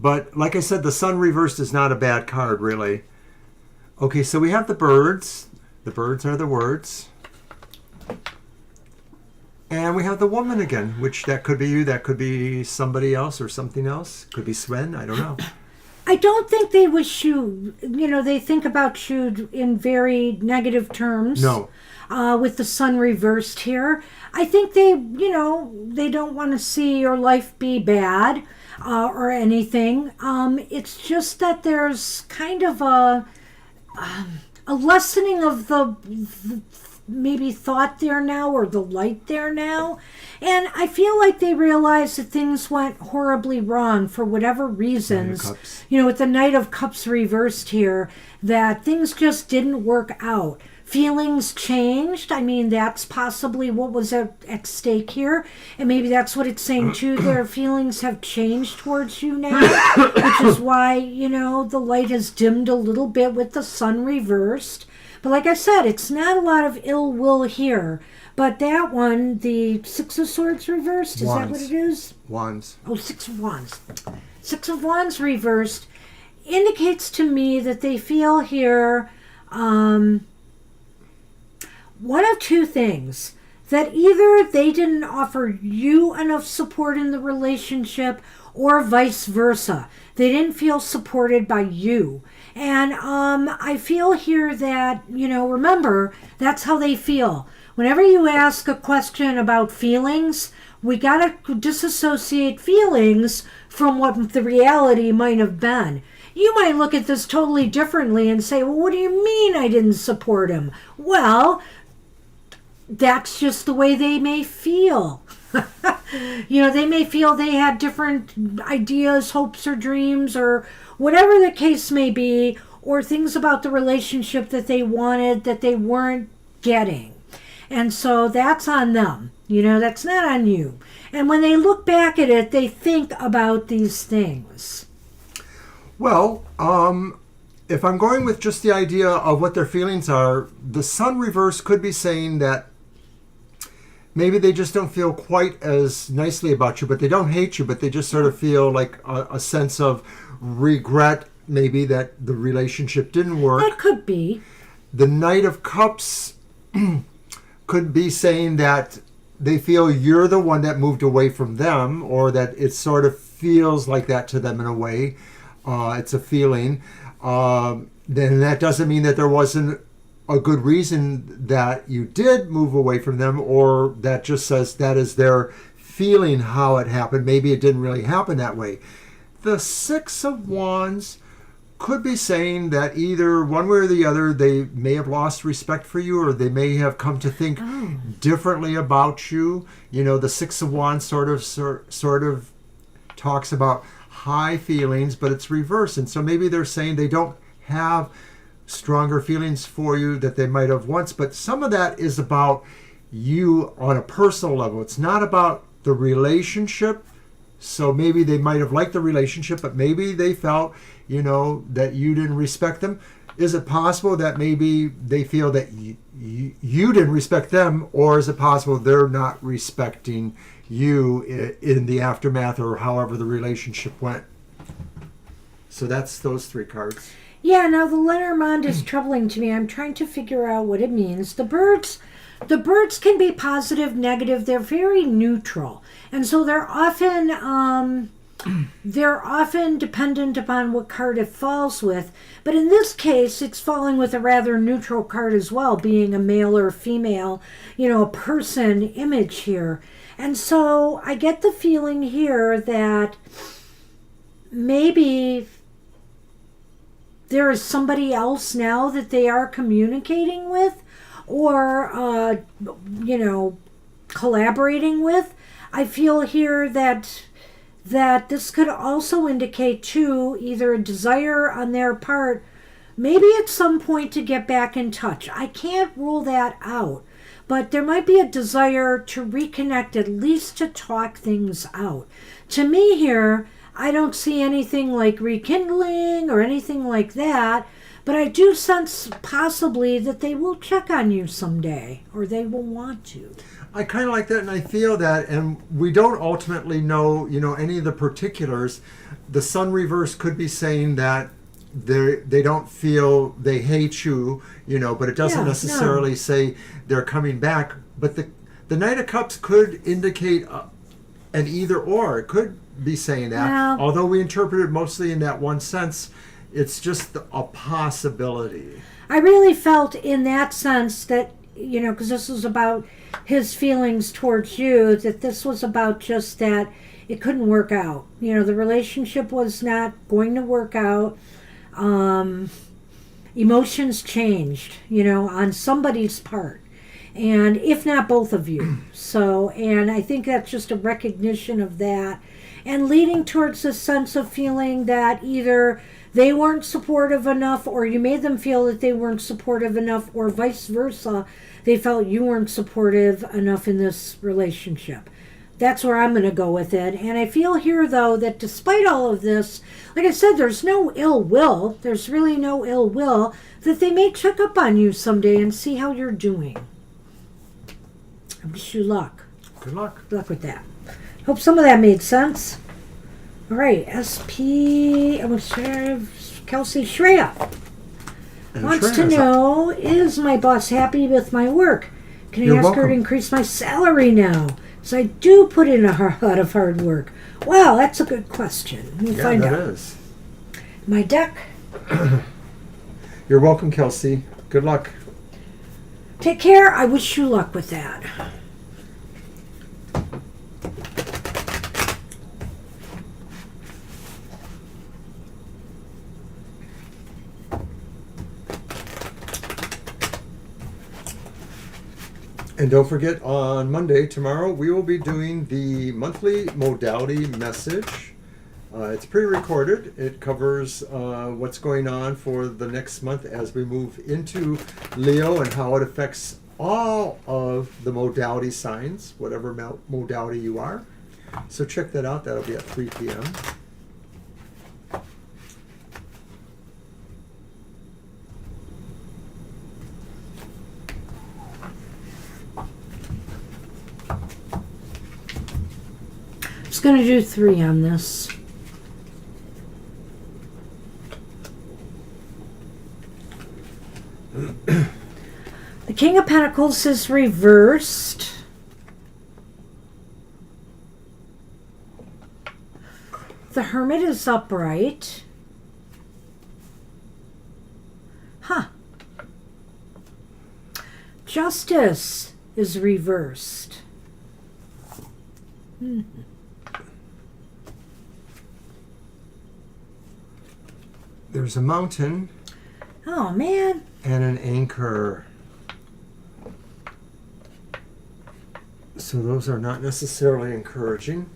S1: But like I said, the sun reversed is not a bad card, really. Okay, so we have the birds. The birds are the words. And we have the woman again, which that could be you, that could be somebody else or something else. Could be Sven, I don't know.
S2: I don't think they wish you, they think about you in very negative terms.
S1: No.
S2: With the sun reversed here. I think they don't want to see your life be bad or anything. It's just that there's kind of a lessening of the maybe thought there now, or the light there now. And I feel like they realize that things went horribly wrong for whatever reasons. With the Knight of Cups reversed here, that things just didn't work out. Feelings changed. I mean, that's possibly what was at stake here. And maybe that's what it's saying too. Their feelings have changed towards you now, which is why, the light has dimmed a little bit with the sun reversed. But like I said, it's not a lot of ill will here. But that one, the Six of Swords reversed, is that what it is?
S1: Wands.
S2: Oh, Six of Wands. Six of Wands reversed indicates to me that they feel here one of two things. That either they didn't offer you enough support in the relationship, or vice versa. They didn't feel supported by you. And I feel here that, remember, that's how they feel. Whenever you ask a question about feelings, we got to disassociate feelings from what the reality might have been. You might look at this totally differently and say, well, what do you mean I didn't support him? Well, that's just the way they may feel. They may feel they had different ideas, hopes, or dreams, or whatever the case may be, or things about the relationship that they wanted that they weren't getting. And so that's on them. That's not on you. And when they look back at it, they think about these things.
S1: Well, if I'm going with just the idea of what their feelings are, the sun reverse could be saying that maybe they just don't feel quite as nicely about you, but they don't hate you, but they just sort of feel like a sense of regret, maybe, that the relationship didn't work.
S2: That could be.
S1: The Knight of Cups could be saying that they feel you're the one that moved away from them, or that it sort of feels like that to them in a way. It's a feeling. Then that doesn't mean that there wasn't a good reason that you did move away from them, or that just says that is their feeling how it happened. Maybe it didn't really happen that way. The Six of Wands could be saying that either one way or the other, they may have lost respect for you, or they may have come to think differently about you. The Six of Wands sort of talks about high feelings, but it's reverse. And so maybe they're saying they don't have stronger feelings for you that they might have once, but some of that is about you on a personal level. It's not about the relationship. So maybe they might have liked the relationship, but maybe they felt, that you didn't respect them. Is it possible that maybe they feel that you didn't respect them, or is it possible they're not respecting you in the aftermath, or however the relationship went? So that's those three cards.
S2: Yeah, now the Lenormand is troubling to me. I'm trying to figure out what it means. The birds can be positive, negative. They're very neutral. And so they're often dependent upon what card it falls with. But in this case, it's falling with a rather neutral card as well, being a male or female, a person image here. And so I get the feeling here that maybe there is somebody else now that they are communicating with, or collaborating with. I feel here that this could also indicate too either a desire on their part, maybe at some point, to get back in touch. I can't rule that out, but there might be a desire to reconnect, at least to talk things out. To me here, I don't see anything like rekindling or anything like that, but I do sense possibly that they will check on you someday, or they will want to.
S1: I kind of like that, and I feel that, and we don't ultimately know, any of the particulars. The sun reverse could be saying that they don't feel they hate you, but it doesn't necessarily say they're coming back. But the Knight of Cups could indicate an either or. It could be saying that.
S2: Well,
S1: although we interpret it mostly in that one sense, it's just a possibility.
S2: I really felt in that sense that, because this was about his feelings towards you, that this was about just that it couldn't work out. The relationship was not going to work out. Emotions changed, on somebody's part. And if not both of you. So, and I think that's just a recognition of that. And leading towards a sense of feeling that either they weren't supportive enough, or you made them feel that they weren't supportive enough, or vice versa, they felt you weren't supportive enough in this relationship. That's where I'm going to go with it. And I feel here, though, that despite all of this, like I said, there's no ill will. There's really no ill will, that they may check up on you someday and see how you're doing. I wish you luck.
S1: Good luck.
S2: Good luck with that. Hope some of that made sense. All right, Kelsey Shreya wants to know, is my boss happy with my work? Can I ask her to increase my salary now? So I do put in a lot of hard work. Wow, that's a good question. We'll find out.
S1: That is.
S2: My deck
S1: You're welcome, Kelsey. Good luck.
S2: Take care. I wish you luck with that.
S1: And don't forget, on Monday, tomorrow, we will be doing the monthly modality message. It's pre-recorded. It covers what's going on for the next month as we move into Leo and how it affects all of the modality signs, whatever modality you are. So check that out. That'll be at 3 p.m.
S2: Just going to do 3 on this. The King of Pentacles is reversed. The Hermit is upright. Huh. Justice is reversed.
S1: There's a mountain.
S2: Oh, man.
S1: And an anchor. So those are not necessarily encouraging.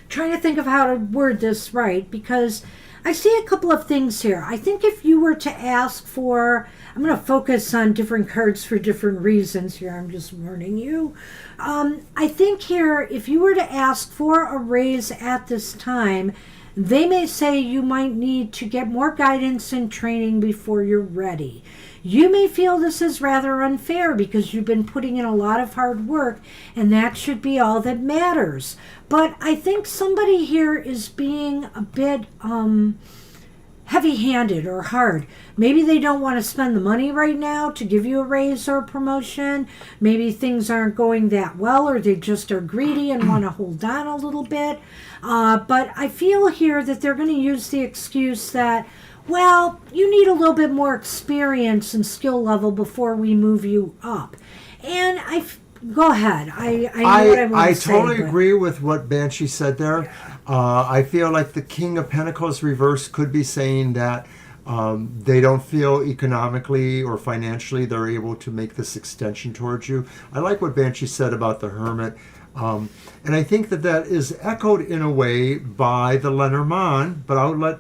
S2: Trying to think of how to word this right, because I see a couple of things here. I think if you were to ask for, I'm going to focus on different cards for different reasons here. I'm just warning you. I think here, if you were to ask for a raise at this time, they may say you might need to get more guidance and training before you're ready. You may feel this is rather unfair because you've been putting in a lot of hard work, and that should be all that matters. But I think somebody here is being a bit heavy-handed or hard. Maybe they don't want to spend the money right now to give you a raise or a promotion. Maybe things aren't going that well, or they just are greedy and want to hold on a little bit. But I feel here that they're going to use the excuse that, well, you need a little bit more experience and skill level before we move you up. And go ahead. I know what I want to say.
S1: I totally agree with what Banshee said there. I feel like the King of Pentacles reverse could be saying that they don't feel economically or financially they're able to make this extension towards you. I like what Banshee said about the Hermit. And I think that that is echoed in a way by the Lenormand, but I'll let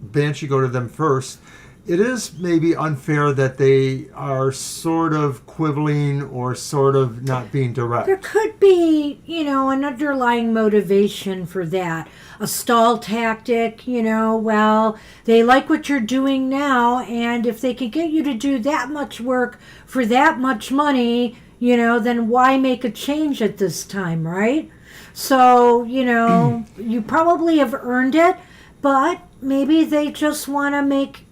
S1: Banshee go to them first. It is maybe unfair that they are sort of quibbling or sort of not being direct.
S2: There could be, an underlying motivation for that. A stall tactic, well, they like what you're doing now, and if they could get you to do that much work for that much money, then why make a change at this time, right? So, you probably have earned it, but maybe they just want to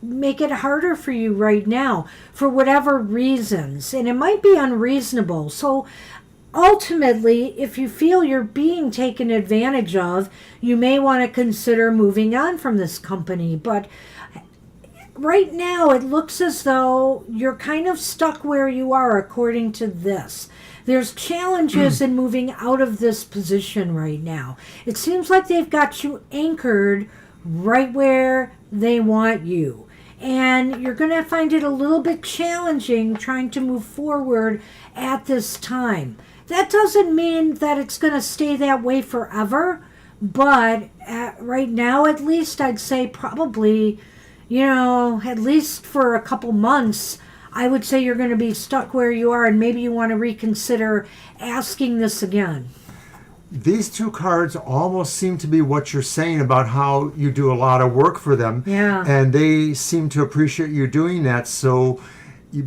S2: make it harder for you right now for whatever reasons. And it might be unreasonable. So ultimately, if you feel you're being taken advantage of, you may want to consider moving on from this company. But right now, it looks as though you're kind of stuck where you are according to this. There's challenges in moving out of this position right now. It seems like they've got you anchored right where they want you. And you're going to find it a little bit challenging trying to move forward at this time. That doesn't mean that it's going to stay that way forever, but right now at least I'd say probably, at least for a couple months, I would say you're going to be stuck where you are, and maybe you want to reconsider asking this again.
S1: These two cards almost seem to be what you're saying about how you do a lot of work for them.
S2: Yeah.
S1: And they seem to appreciate you doing that. So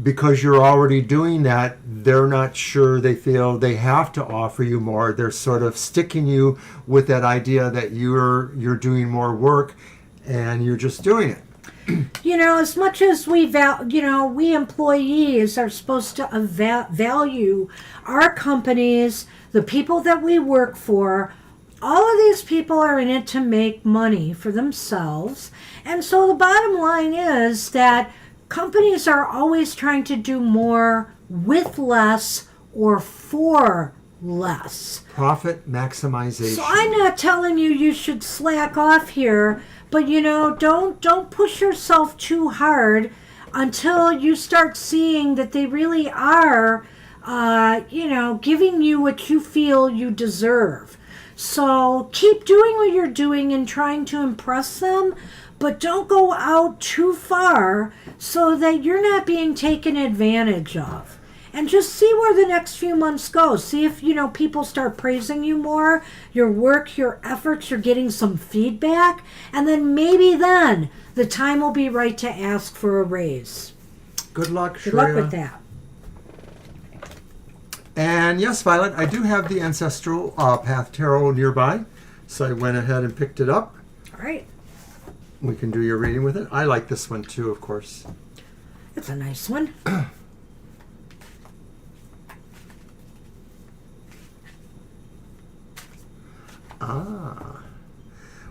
S1: because you're already doing that, they're not sure they feel they have to offer you more. They're sort of sticking you with that idea that you're doing more work and you're just doing it.
S2: As much as we employees are supposed to value our companies, the people that we work for, all of these people are in it to make money for themselves. And so the bottom line is that companies are always trying to do more with less or for less.
S1: Profit maximization.
S2: So I'm not telling you should slack off here, but don't push yourself too hard until you start seeing that they really are, giving you what you feel you deserve. So keep doing what you're doing and trying to impress them, but don't go out too far so that you're not being taken advantage of. And just see where the next few months go. See if, people start praising you more, your work, your efforts, you're getting some feedback. And then maybe then the time will be right to ask for a raise.
S1: Good luck, Shreya.
S2: Good luck with that.
S1: And yes, Violet, I do have the Ancestral Path Tarot nearby. So I went ahead and picked it up.
S2: All right.
S1: We can do your reading with it. I like this one too, of course.
S2: It's a nice one.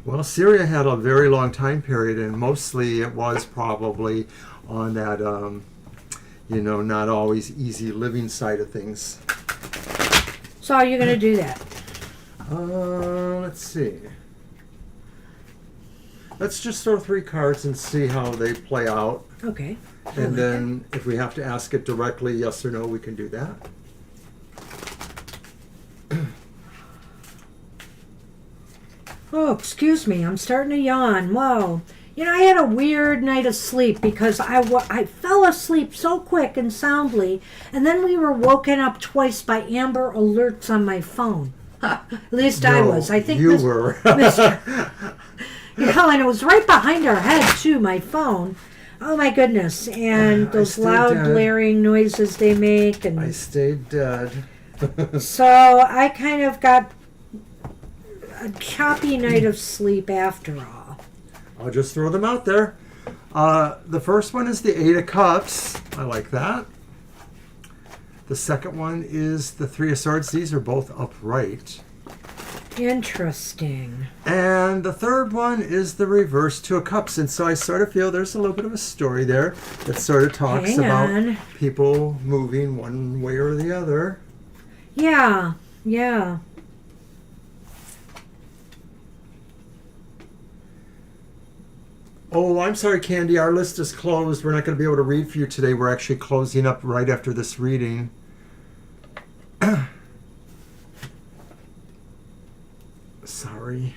S1: Well, Syria had a very long time period, and mostly it was probably on that, not always easy living side of things.
S2: So how are you going to do that?
S1: Let's see. Let's just throw 3 cards and see how they play out.
S2: Okay.
S1: And then if we have to ask it directly, yes or no, we can do that.
S2: Oh, excuse me. I'm starting to yawn. Whoa. I had a weird night of sleep because I fell asleep so quick and soundly, and then we were woken up twice by Amber Alerts on my phone. At least I was. I think
S1: you were.
S2: and it was right behind our head, too, my phone. Oh, my goodness. And those loud, blaring noises they make. And
S1: I stayed dead.
S2: So I kind of got a choppy night of sleep after all.
S1: I'll just throw them out there. The first one is the 8 of Cups. I like that. The second one is the 3 of Swords. These are both upright.
S2: Interesting.
S1: And the third one is the reverse 2 of Cups. And so I sort of feel there's a little bit of a story there that sort of talks about people moving one way or the other.
S2: Yeah.
S1: Oh, I'm sorry, Candy. Our list is closed. We're not going to be able to read for you today. We're actually closing up right after this reading. Sorry.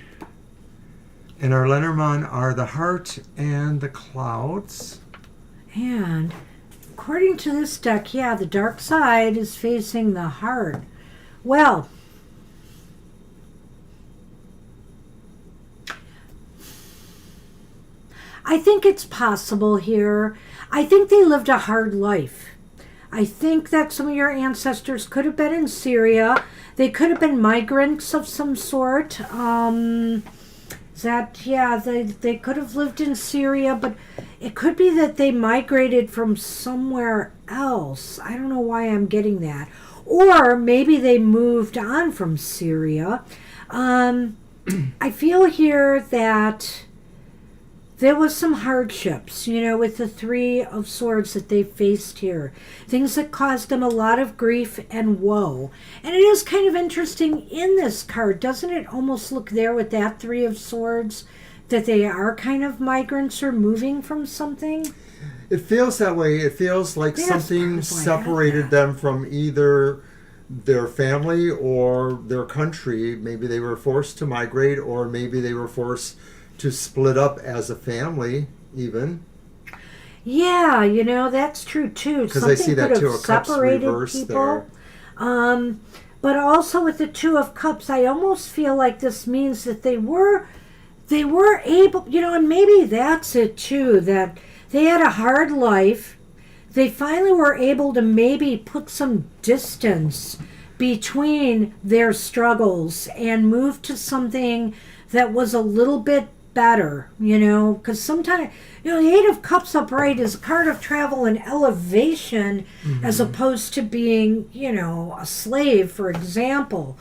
S1: And our Lenormand are the Heart and the Clouds.
S2: And according to this deck, the dark side is facing the Heart. Well, I think it's possible here. I think they lived a hard life. I think that some of your ancestors could have been in Syria. They could have been migrants of some sort. They could have lived in Syria, but it could be that they migrated from somewhere else. I don't know why I'm getting that. Or maybe they moved on from Syria. I feel here that there was some hardships, with the 3 of Swords that they faced here. Things that caused them a lot of grief and woe. And it is kind of interesting in this card, doesn't it almost look there with that 3 of Swords, that they are kind of migrants or moving from something?
S1: It feels that way. It feels like something separated them from either their family or their country. Maybe they were forced to migrate, or maybe they were forced to split up as a family, even.
S2: Yeah, that's true too.
S1: Because I see that 2 of Cups reversed there.
S2: But also with the 2 of Cups, I almost feel like this means that they were able, and maybe that's it too, that they had a hard life. They finally were able to maybe put some distance between their struggles and move to something that was a little bit better, because sometimes, the 8 of Cups upright is a card of travel and elevation, as opposed to being, a slave, for example.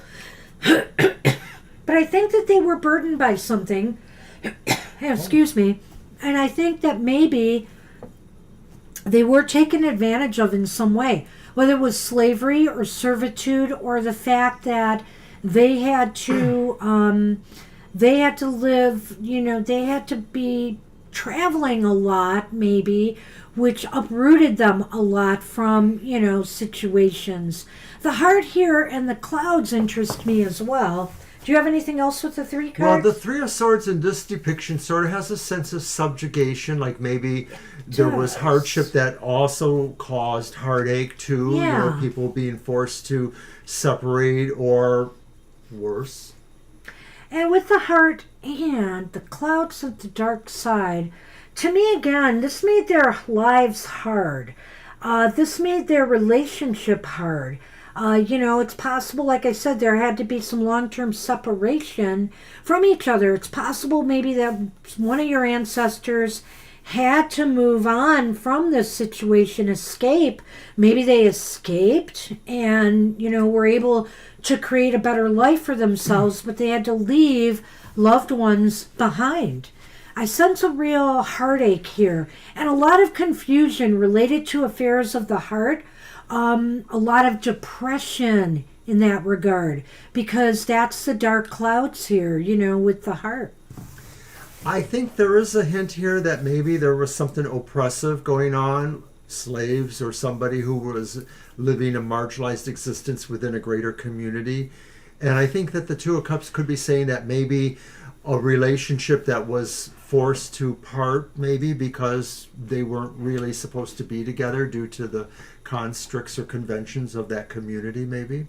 S2: But I think that they were burdened by something. Excuse me. And I think that maybe they were taken advantage of in some way, whether it was slavery or servitude or the fact that they had to live, they had to be traveling a lot, maybe, which uprooted them a lot from, situations. The heart here and the clouds interest me as well. Do you have anything else with the 3 cards?
S1: Well, the 3 of Swords in this depiction sort of has a sense of subjugation, like maybe there was hardship that also caused heartache too.
S2: Yeah.
S1: People being forced to separate or worse.
S2: And with the heart and the clouds of the dark side, to me again, this made their lives hard. This made their relationship hard. It's possible, like I said, there had to be some long-term separation from each other. It's possible maybe that one of your ancestors had to move on from this situation, escape. Maybe they escaped and, were able to create a better life for themselves, but they had to leave loved ones behind. I sense a real heartache here and a lot of confusion related to affairs of the heart. A lot of depression in that regard, because that's the dark clouds here, with the heart.
S1: I think there is a hint here that maybe there was something oppressive going on, slaves or somebody who was living a marginalized existence within a greater community. And I think that the 2 of Cups could be saying that maybe a relationship that was forced to part, maybe because they weren't really supposed to be together due to the constructs or conventions of that community, maybe.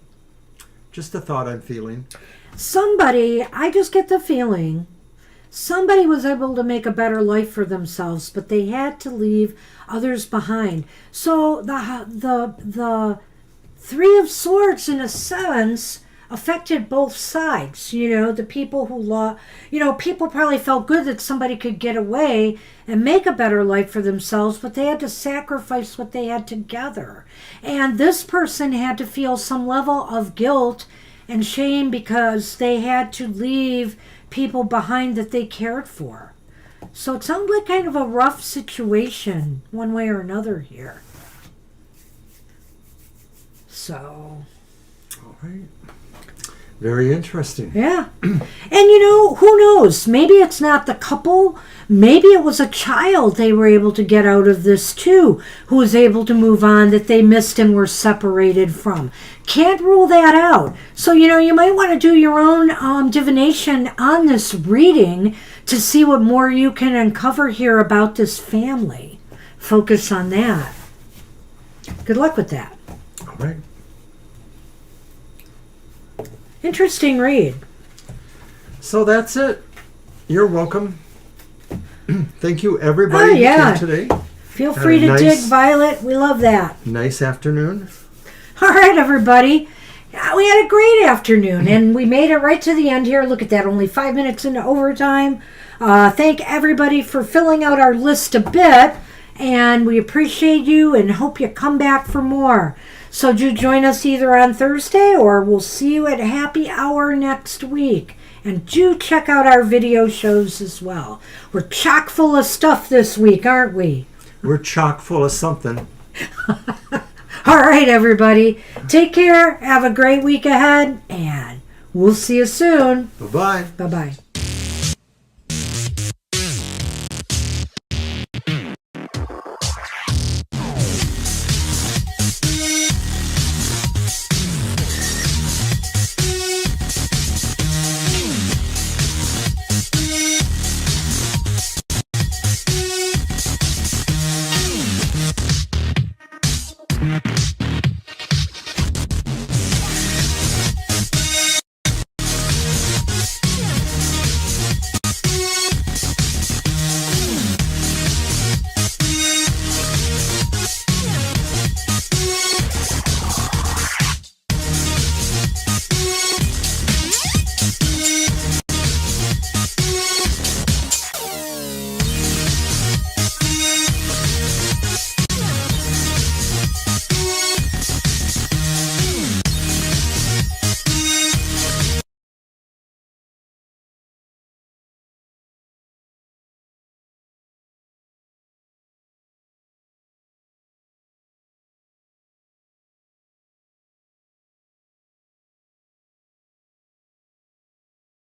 S1: Just a thought I'm feeling.
S2: I just get the feeling, somebody was able to make a better life for themselves, but they had to leave others behind. So the 3 of Swords, in a sense, affected both sides. The people who people probably felt good that somebody could get away and make a better life for themselves, but they had to sacrifice what they had together. And this person had to feel some level of guilt and shame because they had to leave people behind that they cared for. So it sounds like kind of a rough situation one way or another here. So,
S1: all right. Very interesting.
S2: Yeah. And who knows? Maybe it's not the couple. Maybe it was a child they were able to get out of this too, who was able to move on that they missed and were separated from. Can't rule that out. So, you might want to do your own divination on this reading to see what more you can uncover here about this family. Focus on that. Good luck with that.
S1: All right.
S2: Interesting read.
S1: So that's it. You're welcome. Thank you, everybody, who came today.
S2: Feel free to dig, Violet. We love that.
S1: Nice afternoon.
S2: All right, everybody. We had a great afternoon, and we made it right to the end here. Look at that, only 5 minutes into overtime. Thank everybody for filling out our list a bit, and we appreciate you and hope you come back for more. So do join us either on Thursday or we'll see you at happy hour next week. And do check out our video shows as well. We're chock full of stuff this week, aren't we?
S1: We're chock full of something.
S2: All right, everybody. Take care. Have a great week ahead. And we'll see you soon.
S1: Bye-bye.
S2: Bye-bye.